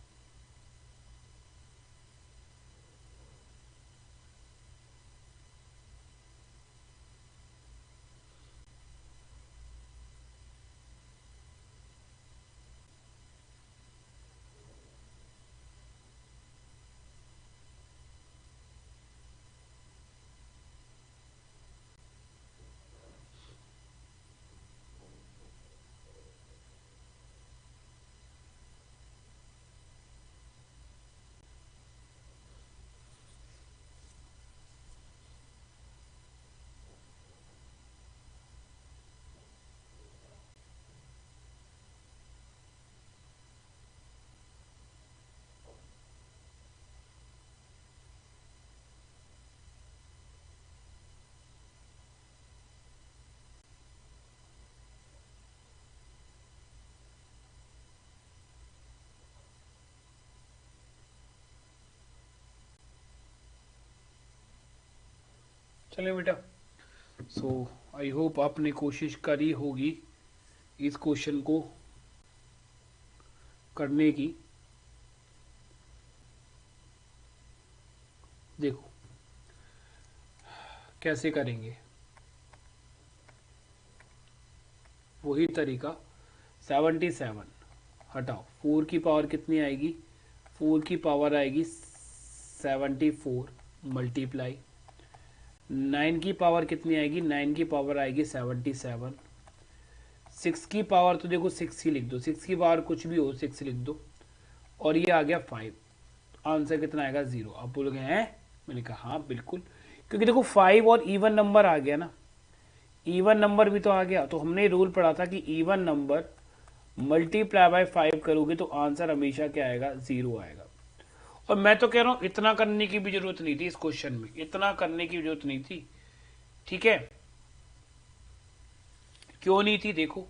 चलिए बेटा, सो आई होप आपने कोशिश करी होगी इस क्वेश्चन को करने की। देखो कैसे करेंगे, वही तरीका। 77 हटाओ, 4 की पावर कितनी आएगी, 4 की पावर आएगी 74 मल्टीप्लाई 9 की पावर कितनी आएगी, 9 की पावर आएगी 77। 6 की पावर तो देखो 6 ही लिख दो, 6 की पावर कुछ भी हो 6 लिख दो, और ये आ गया 5। आंसर कितना आएगा, 0। आप बोलोगे हैं, मैंने कहा हाँ बिल्कुल, क्योंकि देखो 5 और इवन नंबर आ गया ना, इवन नंबर भी तो आ गया। तो हमने रूल पढ़ा था कि इवन नंबर मल्टीप्लाई बाय 5 करोगे तो आंसर हमेशा क्या आएगा, 0 आएगा। और मैं तो कह रहा हूं इतना करने की भी जरूरत नहीं थी, इस क्वेश्चन में इतना करने की जरूरत नहीं थी। ठीक है, क्यों नहीं थी, देखो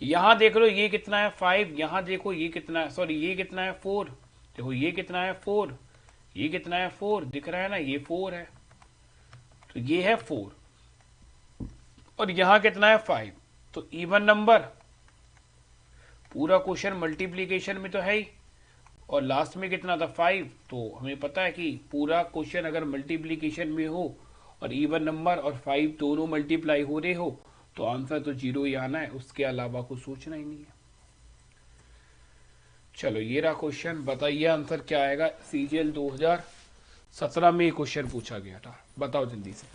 यहां देख लो ये कितना है 5, यहां देखो ये कितना है, सॉरी ये कितना है 4, देखो ये कितना है 4, ये कितना है 4, दिख रहा है ना, ये 4 है, तो ये है 4, और यहां कितना है 5, तो इवन नंबर। पूरा क्वेश्चन मल्टीप्लीकेशन में तो है ही, और लास्ट में कितना था 5। तो हमें पता है कि पूरा क्वेश्चन अगर मल्टीप्लीकेशन में हो और इवन नंबर और 5 दोनों मल्टीप्लाई हो रहे हो तो आंसर तो 0 ही आना है, उसके अलावा कुछ सोचना ही नहीं है। चलो ये रहा क्वेश्चन, बताइए आंसर क्या आएगा। सीजीएल 2017 में ये क्वेश्चन पूछा गया था, बताओ जल्दी से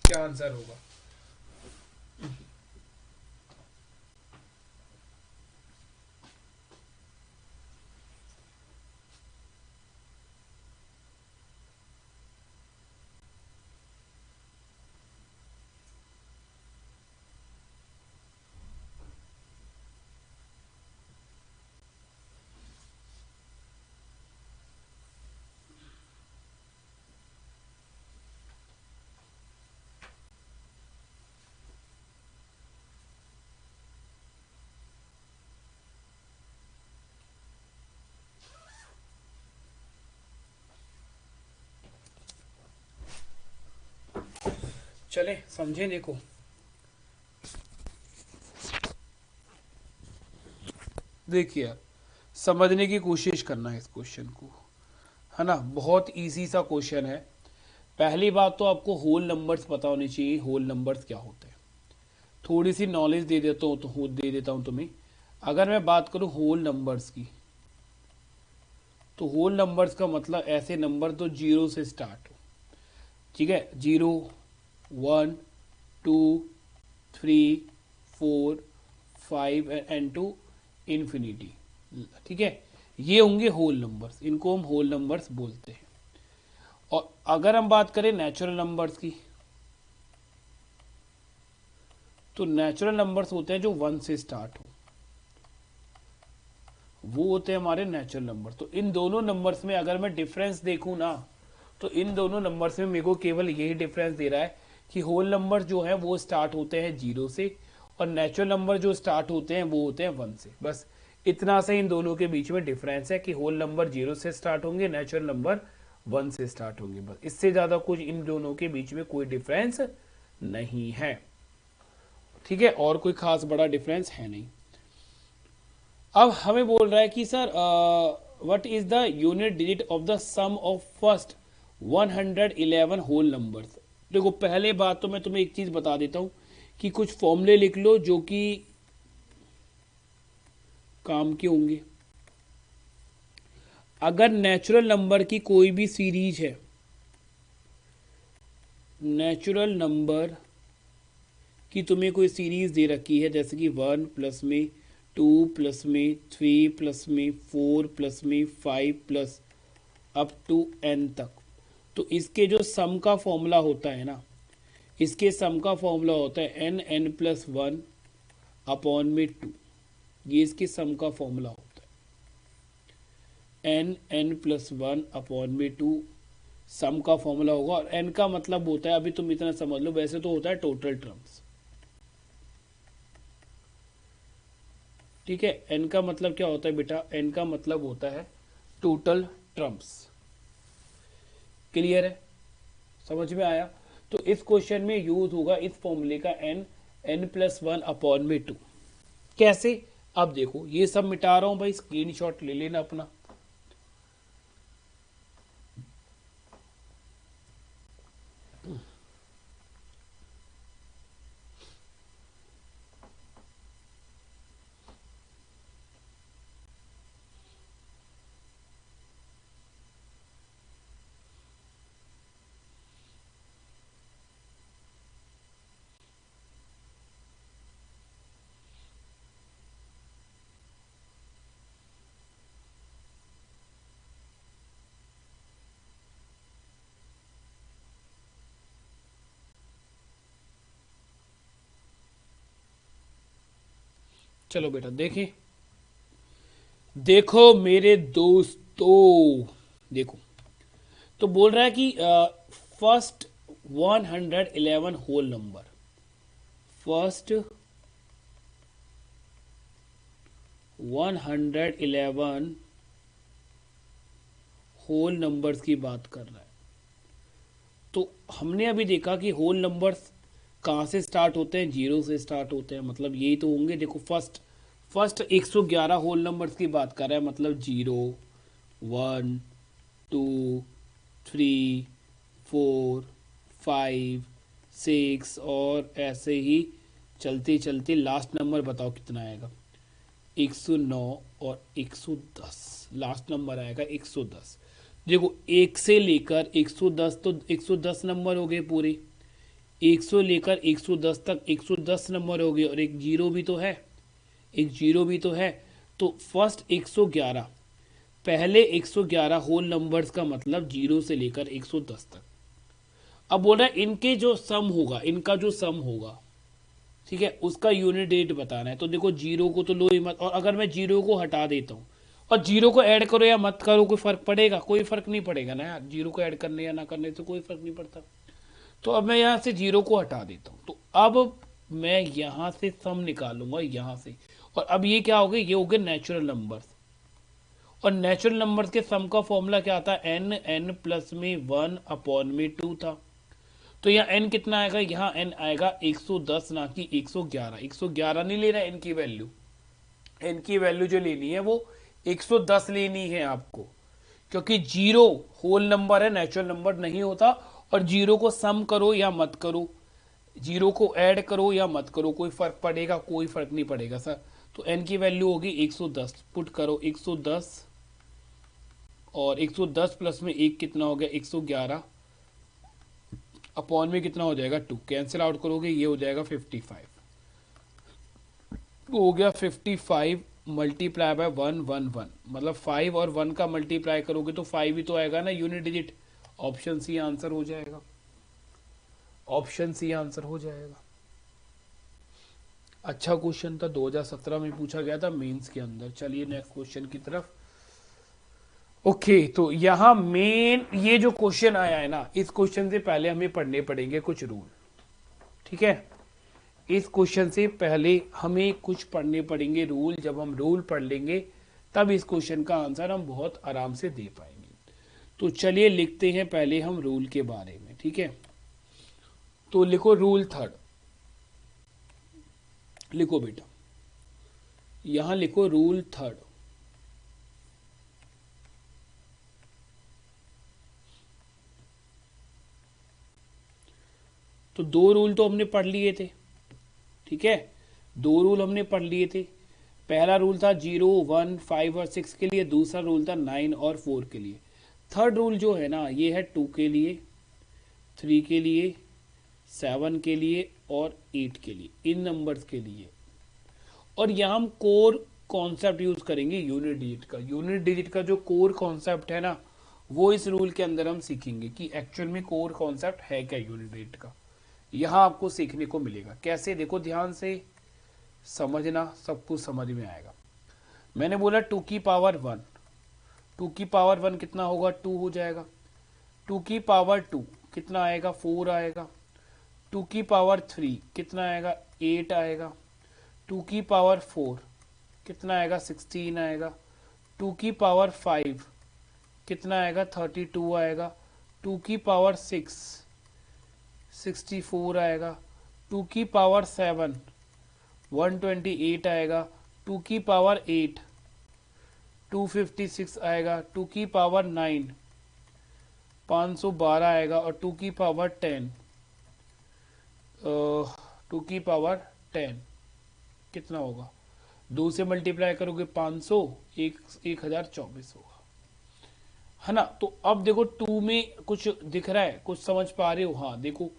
क्या आंसर होगा। चले समझे, देखो देखिए यार, समझने की कोशिश करना है इस क्वेश्चन को, है ना। बहुत इजी सा क्वेश्चन है। पहली बात तो आपको होल नंबर्स पता होनी चाहिए, होल नंबर्स क्या होते हैं। थोड़ी सी नॉलेज दे देता हूँ तो दे देता हूँ तुम्हें। अगर मैं बात करूँ होल नंबर्स की, तो होल नंबर्स का मतलब ऐसे नंबर तो जीरो से स्टार्ट हो, ठीक है। 0 1 2 3 4 5 एंड टू इन्फिनिटी, ठीक है। ये होंगे होल नंबर्स, इनको हम होल नंबर्स बोलते हैं। और अगर हम बात करें नेचुरल नंबर्स की, तो नेचुरल नंबर्स होते हैं जो 1 से स्टार्ट हो, वो होते हैं हमारे नेचुरल नंबर। तो इन दोनों नंबर्स में अगर मैं डिफरेंस देखूं ना, तो इन दोनों नंबर्स में मेरे को केवल यही डिफरेंस दे रहा है कि होल नंबर जो है वो स्टार्ट होते हैं 0 से और नेचुरल नंबर जो स्टार्ट होते हैं वो होते हैं 1 से। बस इतना से इन दोनों के बीच में डिफरेंस है कि होल नंबर 0 से स्टार्ट होंगे, नेचुरल नंबर 1 से स्टार्ट होंगे। बस इससे ज़्यादा कुछ इन दोनों के बीच में कोई डिफरेंस नहीं है, ठीक है। और कोई खास बड़ा डिफरेंस है नहीं। अब हमें बोल रहा है कि sir what is the unit digit of the sum of first 111 whole numbers. देखो पहले बात तो मैं तुम्हें एक चीज बता देता हूं कि कुछ फॉर्मूले लिख लो जो कि काम के होंगे। अगर नेचुरल नंबर की कोई भी सीरीज है, नेचुरल नंबर की तुम्हें कोई सीरीज दे रखी है, जैसे कि 1 प्लस में 2 प्लस में 3 प्लस में 4 प्लस में 5 प्लस अप टू n तक, तो इसके जो सम का फॉर्मूला होता है ना, इसके सम का फॉर्मूला होता है n प्लस 1 अपॉन में 2। ये इसके सम का फॉर्मूला होता है, n प्लस 1 अपॉन में 2 सम का फॉर्मूला होगा। और n का मतलब होता है, अभी तुम इतना समझ लो, वैसे तो होता है टोटल टर्म्स, ठीक है। n का मतलब क्या होता है बेटा, n का मतलब होता है टोटल टर्म्स। क्लियर है, समझ में आया। तो इस क्वेश्चन में यूज होगा इस फॉर्मूले का n प्लस 1 अपॉन में 2। कैसे, अब देखो ये सब मिटा रहा हूं भाई, स्क्रीनशॉट ले लेना अपना। चलो बेटा देखें, देखो मेरे दोस्तों, देखो तो बोल रहा है कि first 111 whole number, first 111 whole numbers की बात कर रहा है। तो हमने अभी देखा कि होल नंबर्स कहाँ से स्टार्ट होते हैं, 0 से स्टार्ट होते हैं, मतलब यही तो होंगे। देखो फर्स्ट फर्स्ट 111 होल नंबर्स की बात कर रहा है, मतलब 0, 1, 2, 3, 4, 5, 6 और ऐसे ही चलते चलते लास्ट नंबर बताओ कितना आएगा। 109 और 110 लास्ट नंबर आएगा 110। देखो 1 से लेकर 110 तो 110 नंबर हो गए पूरे, 100 लेकर 110 तक 110 नंबर हो गए, और एक जीरो भी तो है, एक जीरो भी तो है। तो फर्स्ट 111, पहले 111 होल नंबर्स का मतलब जीरो से लेकर 110 तक। अब बोल रहा है इनके जो सम होगा, इनका जो सम होगा, ठीक है, उसका यूनिट डेट बताना है। तो देखो जीरो को तो लो ही मत, और अगर मैं जीरो को हटा देता हूँ और जीरो को ऐड करो या मत करो, कोई फर्क पड़ेगा? कोई फर्क नहीं पड़ेगा ना यार, जीरो को ऐड करने या ना करने से कोई फर्क नहीं पड़ता। तो अब मैं यहाँ से जीरो को हटा देता हूँ, तो अब मैं यहाँ से सम निकालूंगा यहाँ से, और अब ये क्या हो गए, ये हो गए नेचुरल नंबर्स। और नेचुरल नंबर्स के सम का फॉर्मूला क्या था, एन, एन प्लस में 1 अपॉन में 2 था। तो यहाँ n कितना आएगा, यहाँ n आएगा 110 ना कि 111। 111 नहीं ले रहा n की वैल्यू, n की वैल्यू जो लेनी है वो 110 लेनी है आपको, क्योंकि जीरो होल नंबर है, नेचुरल नंबर नहीं होता। और जीरो को सम करो या मत करो, जीरो को ऐड करो या मत करो, कोई फर्क पड़ेगा? कोई फर्क नहीं पड़ेगा सर। तो n की वैल्यू होगी 110, पुट करो 110, और 110 प्लस में 1 कितना हो गया 111, अपॉन में कितना हो जाएगा 2, कैंसिल आउट करोगे ये हो जाएगा 55, हो गया 55 मल्टीप्लाई बाय 111, मतलब 5 और 1 का मल्टीप्लाई करोगे तो 5 ही तो आएगा ना unit digit. Option C answer हो जाएगा, ऑप्शन सी आंसर हो जाएगा। अच्छा क्वेश्चन था, 2017 में पूछा गया था मेंस के अंदर। चलिए नेक्स्ट क्वेश्चन की तरफ। ओके तो यहाँ मेन ये जो क्वेश्चन आया है ना, इस क्वेश्चन से पहले हमें पढ़ने पड़ेंगे कुछ रूल, ठीक है। इस क्वेश्चन से पहले हमें कुछ पढ़ने पड़ेंगे रूल। जब हम रूल पढ़ लेंगे तब इस क्वेश्चन का आंसर हम बहुत आराम से दे पाएंगे। तो चलिए लिखते हैं पहले हम रूल के बारे में, ठीक है। तो लिखो रूल थर्ड, लिखो बेटा, यहां लिखो रूल थर्ड। तो दो रूल तो हमने पढ़ लिए थे, ठीक है, दो रूल हमने पढ़ लिए थे। पहला रूल था 0, 1, 5 और 6 के लिए, दूसरा रूल था 9 और 4 के लिए। थर्ड रूल जो है ना, ये है 2 के लिए, 3 के लिए, 7 के लिए और 8 के लिए, इन नंबर्स के लिए। और यहाँ हम कोर कॉन्सेप्ट यूज करेंगे यूनिट डिजिट का। यूनिट डिजिट का जो कोर कॉन्सेप्ट है ना, वो इस रूल के अंदर हम सीखेंगे कि एक्चुअल में कोर कॉन्सेप्ट है क्या यूनिट डिजिट का। यहाँ आपको सीखने को मिलेगा कैसे, देखो ध्यान से समझना, सब कुछ समझ में आएगा। मैंने बोला 2 की पावर 1, 2 की पावर 1 कितना होगा, 2 हो जाएगा। 2 की पावर 2 कितना आएगा, 4 आएगा। 2 की पावर 3 कितना आएगा, 8 आएगा। 2 की पावर 4 कितना आएगा, 16 आएगा। 2 की पावर 5 कितना आएगा, 32 आएगा। 2 की पावर 6 64 आएगा। 2 की पावर 7 128 आएगा। 2 की पावर 8 256 आएगा। 2 की पावर 9 512 आएगा। और 2 की पावर 10 2 की पावर 10 कितना होगा, 2 से मल्टीप्लाई करोगे 500, 1024 होगा, है ना। तो अब देखो 2 में कुछ दिख रहा है, कुछ समझ पा रहे हो? हाँ देखो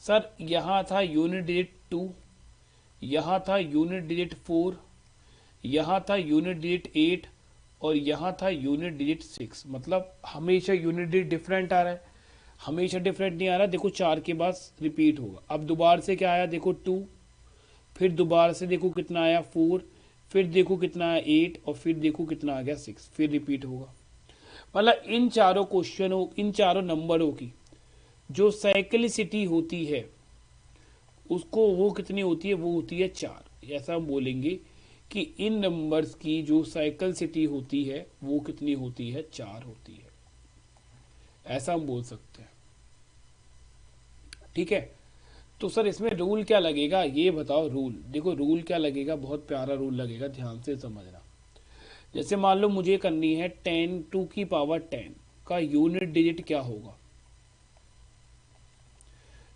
सर, यहाँ था यूनिट डिजिट 2, यहाँ था यूनिट डिजिट 4, यहाँ था यूनिट डिजिट 8 और यहाँ था यूनिट डिजिट 6। मतलब हमेशा यूनिट डिजिट डिफरेंट आ रहा है, हमेशा डिफरेंट नहीं आ रहा। देखो 4 के बाद रिपीट होगा। अब दोबारा से क्या आया, देखो 2, फिर दोबारा से देखो कितना आया 4, फिर देखो कितना आया 8 और फिर देखो कितना आ गया 6, फिर रिपीट होगा। मतलब इन चारों क्वेश्चनों, इन चारों नंबरों की जो साइक्लिसिटी होती है उसको, वो कितनी होती है, वो होती है 4। ऐसा हम बोलेंगे कि इन नंबर्स की जो साइक्लिसिटी होती है वो कितनी होती है, 4 होती है, ऐसा हम बोल सकते हैं, ठीक है। तो सर इसमें रूल क्या लगेगा ये बताओ। रूल देखो, रूल क्या लगेगा, बहुत प्यारा रूल लगेगा, ध्यान से समझना। जैसे मान लो मुझे करनी है 10⁻10 का यूनिट डिजिट क्या होगा,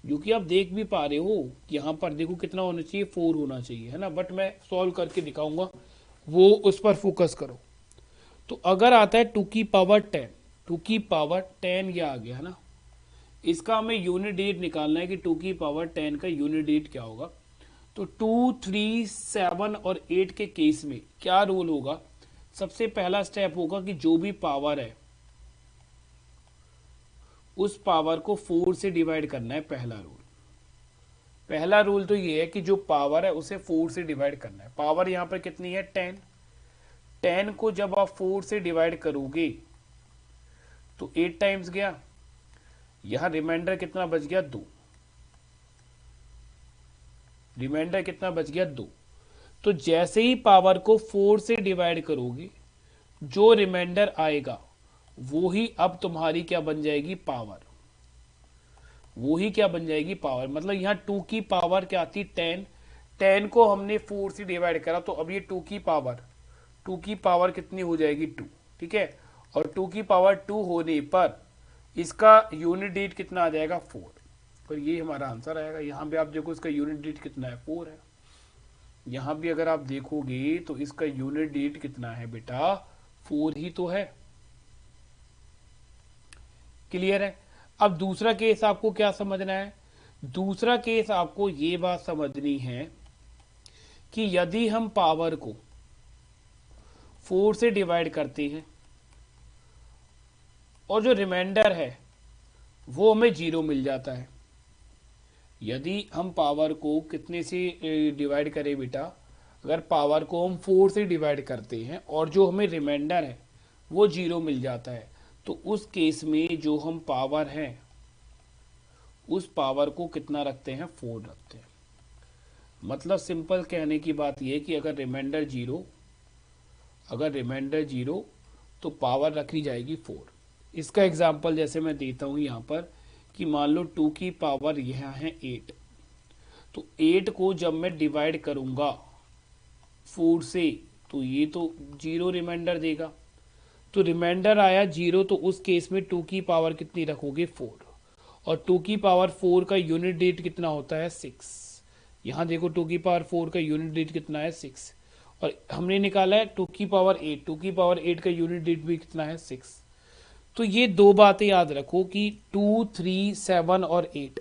जो कि आप देख भी पा रहे हो। यहाँ पर देखो कितना होना चाहिए, 4 होना चाहिए, है ना। बट मैं सॉल्व करके दिखाऊंगा, वो उस पर फोकस करो। तो अगर आता है 2⁻10, 2⁻10 ये आ गया, है ना। इसका हमें यूनिट डिजिट निकालना है कि 2⁻10 का यूनिट डिजिट क्या होगा। तो 2, 3, 7 और 8 के केस में क्या रूल होगा। सबसे पहला स्टेप होगा कि जो भी पावर है उस पावर को 4 से डिवाइड करना है। पहला रूल तो ये है कि जो पावर है उसे 4 से डिवाइड करना है। पावर यहां पर कितनी है 10, 10 को जब आप 4 से डिवाइड करोगे तो 8 टाइम्स गया, यहां रिमाइंडर कितना बच गया 2, रिमाइंडर कितना बच गया 2। तो जैसे ही पावर को 4 से डिवाइड करोगे जो रिमाइंडर आएगा वो ही अब तुम्हारी क्या बन जाएगी पावर, वो ही क्या बन जाएगी पावर। मतलब यहाँ 2 की पावर क्या आती 10, 10 को हमने 4 से डिवाइड करा तो अब ये 2 की पावर कितनी हो जाएगी 2, ठीक है। और 2 की पावर 2 होने पर इसका यूनिट डिजिट कितना आ जाएगा 4, पर ये हमारा आंसर आएगा। यहाँ पे आप देखो इसका यूनिट डिजिट कितना है 4 है। यहाँ भी अगर आप देखोगे तो इसका यूनिट डिजिट कितना है बेटा 4 ही तो है। क्लियर है। अब दूसरा केस आपको क्या समझना है, दूसरा केस आपको ये बात समझनी है कि यदि हम पावर को 4 से डिवाइड करते हैं और जो रिमाइंडर है वो हमें 0 मिल जाता है। यदि हम पावर को कितने से डिवाइड करें बेटा, अगर पावर को हम 4 से डिवाइड करते हैं और जो हमें रिमाइंडर है वो 0 मिल जाता है, तो उस केस में जो हम पावर है उस पावर को कितना रखते हैं 4 रखते हैं। मतलब सिंपल कहने की बात यह कि अगर रिमाइंडर 0 तो पावर रखी जाएगी 4। इसका एग्जांपल जैसे मैं देता हूं यहाँ पर कि मान लो 2 की पावर यहाँ है 8, तो 8 को जब मैं डिवाइड करूंगा 4 से तो ये तो 0 रिमाइंडर देगा। तो रिमाइंडर आया 0, तो उस केस में 2 की पावर कितनी रखोगे 4, और 2 की पावर 4 का यूनिट डिजिट कितना होता है 6। यहाँ देखो 2 की पावर 4 का यूनिट डिजिट कितना है 6, और हमने निकाला है 2 की पावर 8, 2 की पावर 8 का यूनिट डिजिट भी कितना है 6। तो ये दो बातें याद रखो कि 2, 3, 7 और 8,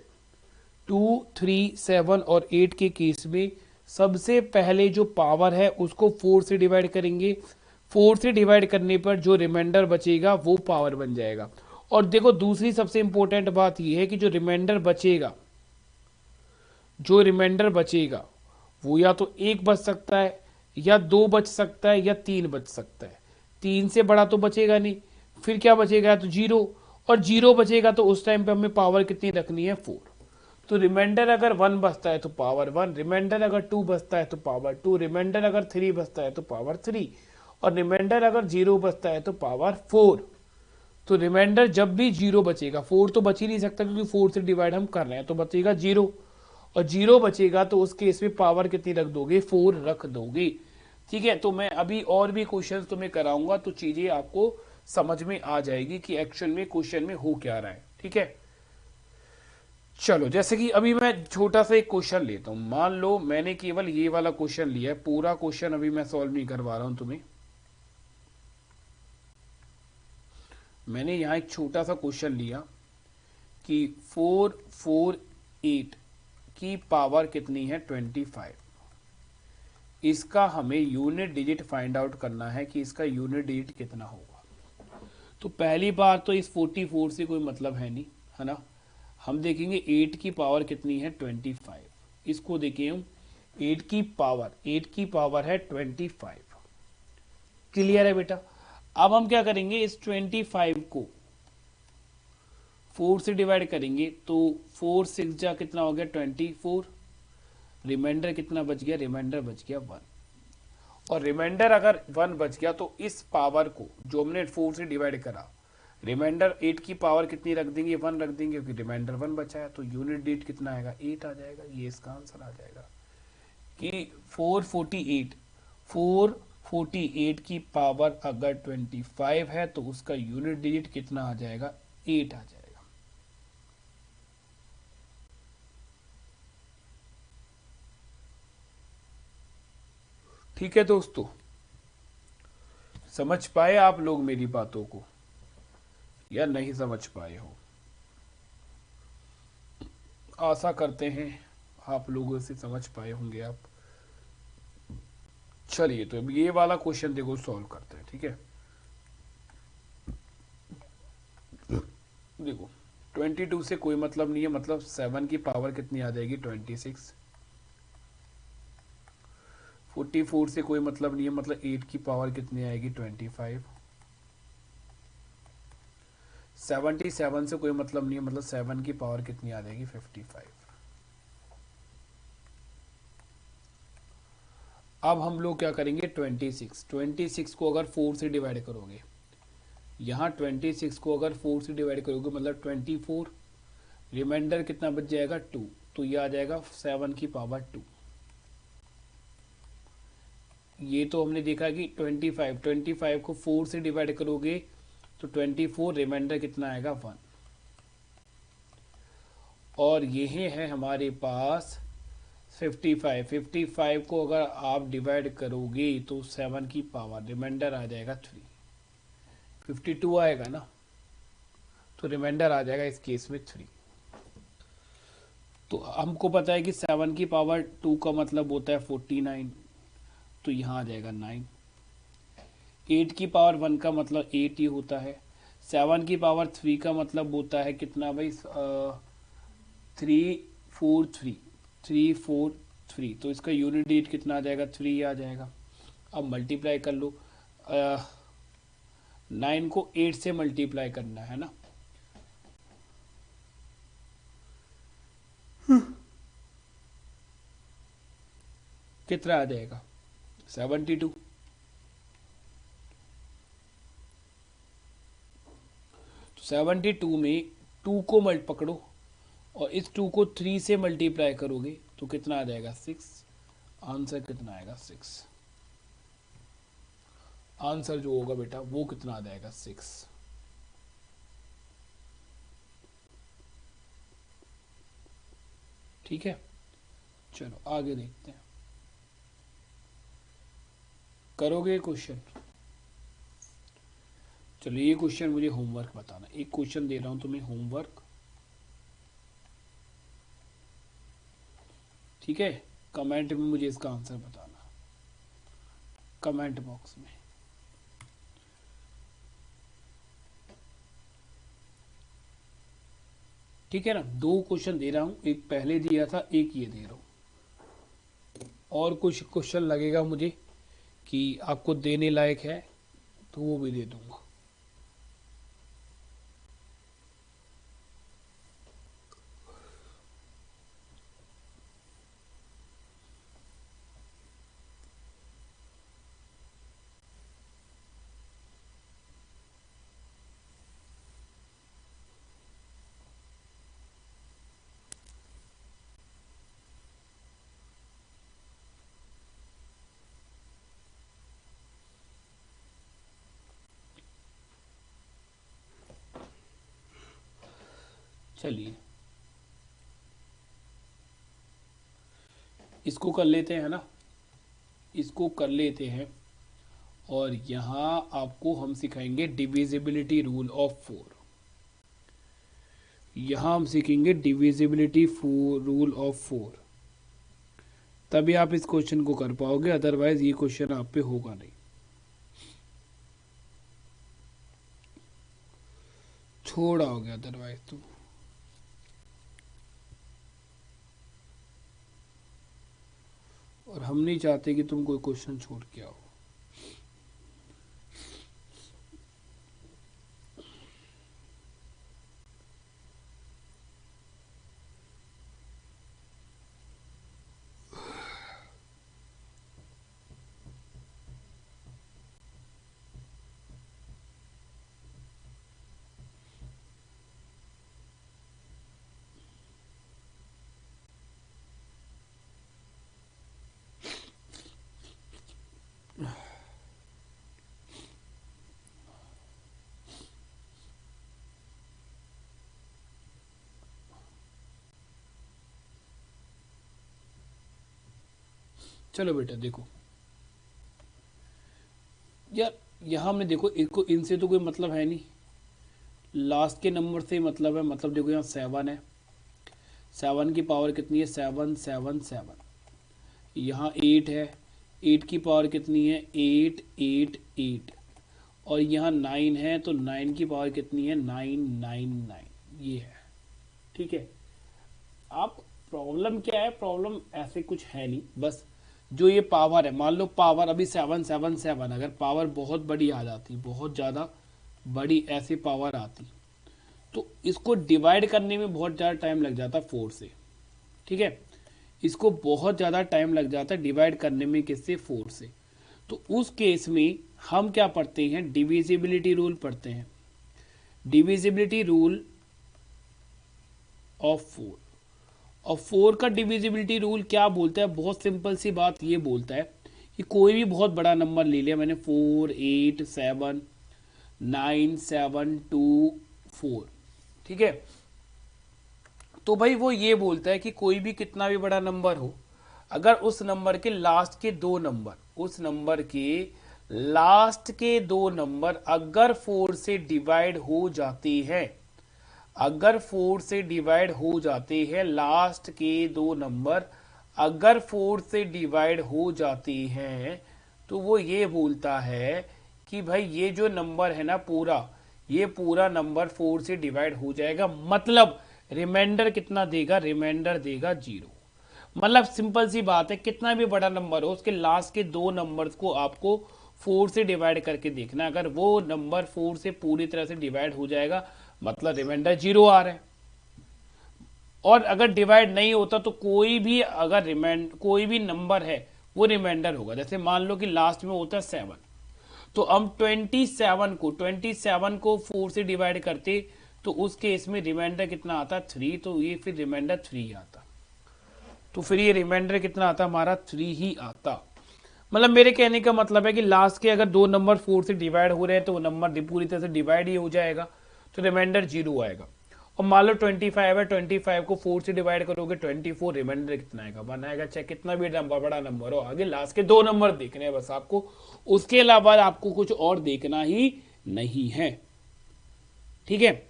2, 3, 7 और 8 के केस में सबसे पहले जो पावर है उसको 4 से डिवाइड करेंगे। 4 से डिवाइड करने पर जो रिमाइंडर बचेगा वो पावर बन जाएगा। और देखो दूसरी सबसे इंपॉर्टेंट बात यह है कि जो रिमाइंडर बचेगा वो या तो 1 बच सकता है, या 2 बच सकता है, या 3 बच सकता है। 3 से बड़ा तो बचेगा नहीं, फिर क्या बचेगा तो 0, और 0 बचेगा तो उस टाइम पे हमें पावर कितनी रखनी है 4। तो रिमाइंडर अगर 1 बचता है तो पावर 1, रिमाइंडर अगर 2 बचता है तो पावर 2, रिमाइंडर अगर 3 बचता है तो पावर 3, और रिमाइंडर अगर 0 बचता है तो पावर 4। तो रिमाइंडर जब भी 0 बचेगा, 4 तो बच ही नहीं सकता क्योंकि 4 से डिवाइड हम कर रहे हैं, तो बचेगा 0, और 0 बचेगा तो उस केस में पावर कितनी रख दोगे 4 रख दोगे। ठीक है। तो मैं अभी और भी क्वेश्चन तुम्हें कराऊंगा तो चीजें आपको समझ में आ जाएगी कि एक्चुअल में क्वेश्चन में हो क्या रहा है। ठीक है। चलो जैसे कि अभी मैं छोटा सा एक क्वेश्चन लेता हूं। मान लो मैंने केवल ये वाला क्वेश्चन लिया है, पूरा क्वेश्चन अभी मैं सॉल्व नहीं करवा रहा हूं तुम्हें। मैंने यहां एक छोटा सा क्वेश्चन लिया कि 448 की पावर कितनी है 25। इसका हमें यूनिट डिजिट फाइंड आउट करना है कि इसका यूनिट डिजिट कितना होगा। तो पहली बात तो इस 44 से कोई मतलब है नहीं, है ना। हम देखेंगे 8 की पावर कितनी है 25। इसको देखें हम 8 की पावर है 25। क्लियर है बेटा। अब हम क्या करेंगे, इस 25 को 4 से डिवाइड करेंगे तो 4 6 जा कितना हो गया 24, रिमाइंडर कितना बच गया, रिमाइंडर बच गया 1। और रिमाइंडर अगर 1 बच गया तो इस पावर को जो हमने 4 से डिवाइड करा, रिमाइंडर 8 की पावर कितनी रख देंगे, 1 रख देंगे, क्योंकि रिमाइंडर 1 बचा है, तो यूनिट डिजिट कितना आएगा, 8 आ जाएगा। ये इसका आंसर आ जाएगा कि 448 की पावर अगर 25 है तो उसका यूनिट डिजिट कितना आ जाएगा, 8 आ जाएगा। ठीक है दोस्तों, समझ पाए आप लोग मेरी बातों को या नहीं समझ पाए हो? आशा करते हैं आप लोगों से समझ पाए होंगे आप। चलिए, तो अब ये वाला क्वेश्चन देखो सॉल्व करते हैं। ठीक है, देखो 22 से कोई मतलब नहीं है, मतलब 7 की पावर कितनी आ जाएगी, 26। 44 से कोई मतलब नहीं है, मतलब 8 की पावर कितनी आएगी, 25। 77 से कोई मतलब नहीं है, मतलब 7 की पावर कितनी आ जाएगी, 55। अब हम लोग क्या करेंगे, 26 को अगर 4 से डिवाइड करोगे, यहाँ 26 को अगर 4 से डिवाइड करोगे मतलब 24, रिमाइंडर कितना बच जाएगा, 2, तो ये आ जाएगा 7 की पावर 2। ये तो हमने देखा कि 25 को 4 से डिवाइड करोगे तो 24, रिमाइंडर कितना आएगा, 1। और यही है हमारे पास 55 को अगर आप डिवाइड करोगे तो 7 की पावर, रिमाइंडर आ जाएगा 3। 52 आएगा ना, तो रिमाइंडर आ जाएगा इस केस में 3। तो हमको पता है कि 7 की पावर 2 का मतलब होता है 49, तो यहाँ आ जाएगा 9। 8 की पावर 1 का मतलब 8 ही होता है। 7 की पावर 3 का मतलब होता है कितना भाई, 343, 343, तो इसका यूनिट डिजिट कितना आ जाएगा, 3 आ जाएगा। अब मल्टीप्लाई कर लो, 9 को 8 से मल्टीप्लाई करना है ना, कितना आ जाएगा, 72। तो 72 में 2 को मल्ट पकड़ो और इस 2 को 3 से मल्टीप्लाई करोगे तो कितना आ जाएगा, 6। आंसर कितना आएगा, 6। आंसर जो होगा बेटा वो कितना आ जाएगा, 6। ठीक है, चलो आगे देखते हैं। करोगे क्वेश्चन? चलो ये क्वेश्चन मुझे होमवर्क बताना। एक क्वेश्चन दे रहा हूं तुम्हें होमवर्क, ठीक है? कमेंट में मुझे इसका आंसर बताना, कमेंट बॉक्स में। ठीक है ना, 2 क्वेश्चन दे रहा हूं, एक पहले दिया था, एक ये दे रहा हूं। और कुछ क्वेश्चन लगेगा मुझे कि आपको देने लायक है तो वो भी दे दूंगा। चलिए इसको कर लेते हैं ना, इसको कर लेते हैं। और यहाँ आपको हम सिखाएंगे डिविजिबिलिटी रूल ऑफ 4। यहाँ हम सीखेंगे डिविजिबिलिटी रूल ऑफ 4, तभी आप इस क्वेश्चन को कर पाओगे, अदरवाइज ये क्वेश्चन आप पे होगा नहीं। छोड़ा हो गया अदरवाइज तो। और हम नहीं चाहते कि तुम कोई क्वेश्चन छोड़ के आओ। चलो बेटा देखो यार, यहाँ में देखो इनको इनसे तो कोई मतलब है नहीं, लास्ट के नंबर से ही मतलब है। मतलब देखो यहाँ 7 है, 7 की पावर कितनी है, 7 7 7। यहाँ 8 है, 8 की पावर कितनी है, 8 8 8। और यहाँ 9 है तो 9 की पावर कितनी है, 9 9 9। ये है, ठीक है। आप प्रॉब्लम क्या है, प्रॉब्लम ऐसे कुछ है नहीं, बस जो ये पावर है, मान लो पावर अभी 7 7 7, अगर पावर बहुत बड़ी आ जाती, बहुत ज़्यादा बड़ी ऐसी पावर आती, तो इसको डिवाइड करने में बहुत ज़्यादा टाइम लग जाता 4 से, ठीक है। इसको बहुत ज़्यादा टाइम लग जाता है डिवाइड करने में, किससे, 4 से। तो उस केस में हम क्या पढ़ते हैं, डिविजिबिलिटी रूल पढ़ते हैं। Divisibility rule of 4। और 4 का डिविजिबिलिटी रूल क्या बोलता है, बहुत सिंपल सी बात ये बोलता है कि कोई भी बहुत बड़ा नंबर ले लिया मैंने, 4 8 7 9 7 2 4, ठीक है। तो भाई वो ये बोलता है कि कोई भी कितना भी बड़ा नंबर हो, अगर उस नंबर के लास्ट के दो नंबर, उस नंबर के लास्ट के दो नंबर अगर 4 से डिवाइड हो जाते हैं, अगर 4 से डिवाइड हो जाते हैं, लास्ट के दो नंबर अगर 4 से डिवाइड हो जाते हैं, तो वो ये बोलता है कि भाई ये जो नंबर है ना पूरा, ये पूरा नंबर 4 से डिवाइड हो जाएगा। मतलब रिमाइंडर कितना देगा, रिमाइंडर देगा 0। मतलब सिंपल सी बात है, कितना भी बड़ा नंबर हो उसके लास्ट के दो नंबर्स को आपको 4 से डिवाइड करके देखना। अगर वो नंबर 4 से पूरी तरह से डिवाइड हो जाएगा, मतलब रिमाइंडर 0 आ रहा है। और अगर डिवाइड नहीं होता तो कोई भी अगर कोई भी नंबर है वो रिमाइंडर होगा। जैसे मान लो कि लास्ट में होता है 7, तो हम 27 को 4 से डिवाइड करते तो उस केस में रिमाइंडर कितना आता, 3। तो ये फिर रिमाइंडर 3 आता, तो फिर ये रिमाइंडर कितना आता हमारा, 3 ही आता। मतलब मेरे कहने का मतलब है कि लास्ट के अगर दो नंबर 4 से डिवाइड हो रहे हैं तो वो नंबर पूरी तरह से डिवाइड ही हो जाएगा, तो रिमाइंडर 0 आएगा। और मान लो 25 है, 25 को 4 से डिवाइड करोगे 24, रिमाइंडर कितना आएगा, 1 आएगा। चाहे कितना भी नंबर बड़ा नंबर हो, आगे लास्ट के दो नंबर देखने हैं बस आपको, उसके अलावा आपको कुछ और देखना ही नहीं है, ठीक है।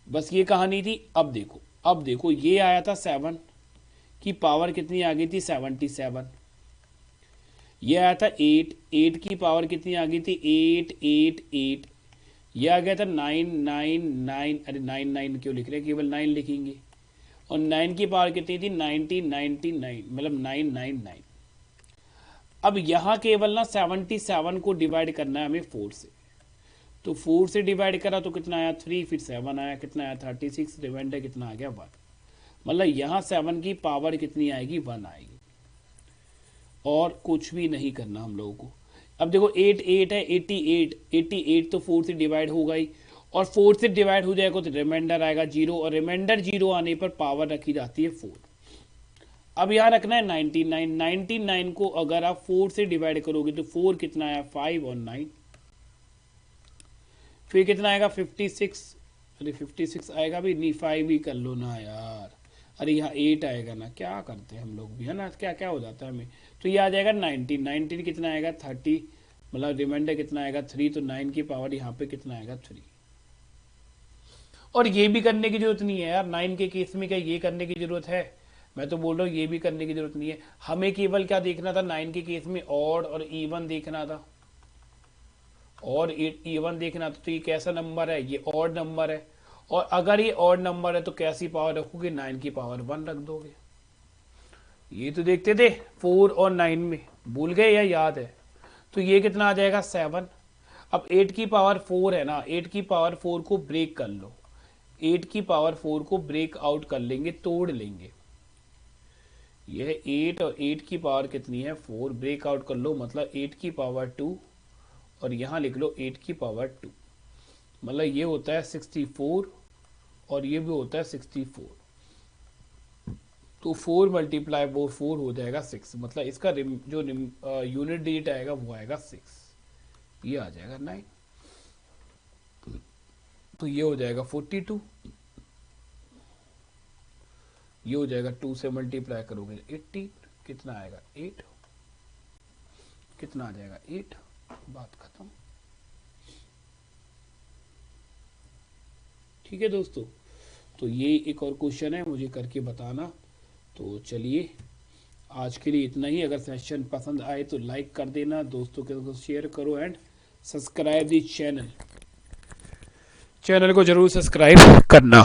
बस ये कहानी थी। अब देखो ये आया था 7 की पावर कितनी आ गई थी, 77। ये आया था 8, 8 की पावर कितनी आ गई थी, 8 8 8। ये आ गया था 9 9 9, अरे 9 9 क्यों लिख रहे हैं, केवल 9 लिखेंगे। और 9 की पावर कितनी थी, 90 99, मतलब 999। अब यहाँ केवल ना 77 को डिवाइड करना है हमें 4 से, तो 4 से डिवाइड करा तो कितना आया, 3, फिर 7 आया, कितना आया 36, रिमाइंडर कितना आ गया 1। मतलब यहाँ 7 की पावर कितनी आएगी, 1 आएगी। और कुछ भी नहीं करना हम लोगों को। अब देखो 8 8 है, 88, 88 तो 4 से डिवाइड होगा ही, और 4 से डिवाइड हो जाएगा तो रिमाइंडर आएगा 0, और रिमाइंडर 0 आने पर पावर रखी जाती है 4। अब यहाँ रखना है 99, 99 को अगर आप 4 से डिवाइड करोगे तो 4 कितना आया, 5 और 9, फिर कितना आएगा 56। अरे 56 आएगा भी नहीं, 5 ही कर लो ना यार। अरे यहाँ 8 आएगा ना, क्या करते हैं हम लोग भी, है ना, क्या क्या हो जाता है हमें। तो ये आ जाएगा 19, 19 कितना आएगा 30, मतलब रिमाइंडर कितना आएगा 3, तो 9 की पावर यहाँ पे कितना आएगा 3। और ये भी करने की जरूरत नहीं है यार, 9 के केस में क्या ये करने की जरूरत है, मैं तो बोल रहा हूँ ये भी करने की जरूरत नहीं है। हमें केवल क्या देखना था 9 के केस में, ऑड और इवन देखना था, और इवन देखना था। तो ये कैसा नंबर है, ये ऑड नंबर है, और अगर ये ऑड नंबर है तो कैसी पावर रखोगे, 9 की पावर 1 रख दोगे। ये तो देखते थे 4 और 9 में, भूल गए या याद है। तो ये कितना आ जाएगा 7। अब 8 की पावर 4 है ना, 8 की पावर 4 को ब्रेक कर लो, 8 की पावर 4 को ब्रेक आउट कर लेंगे, तोड़ लेंगे। यह 8 और 8 की पावर कितनी है 4, ब्रेक आउट कर लो, मतलब 8 की पावर 2, और यहां लिख लो 8 की पावर 2, मतलब ये होता है 64, और ये भी होता है 64। तो 4 मल्टीप्लाई वो 4 हो जाएगा 6, मतलब इसका जो यूनिट डिजिट आएगा वो आएगा 6, ये आ जाएगा 9। तो ये हो जाएगा 42, ये हो जाएगा 2 से मल्टीप्लाई करोगे 18, कितना आएगा 8। कितना आ जाएगा 8, बात खत्म। ठीक है दोस्तों, तो ये एक और क्वेश्चन है, मुझे करके बताना। तो चलिए आज के लिए इतना ही। अगर सेशन पसंद आए तो लाइक कर देना, दोस्तों के साथ शेयर करो एंड सब्सक्राइब दी चैनल को जरूर सब्सक्राइब करना।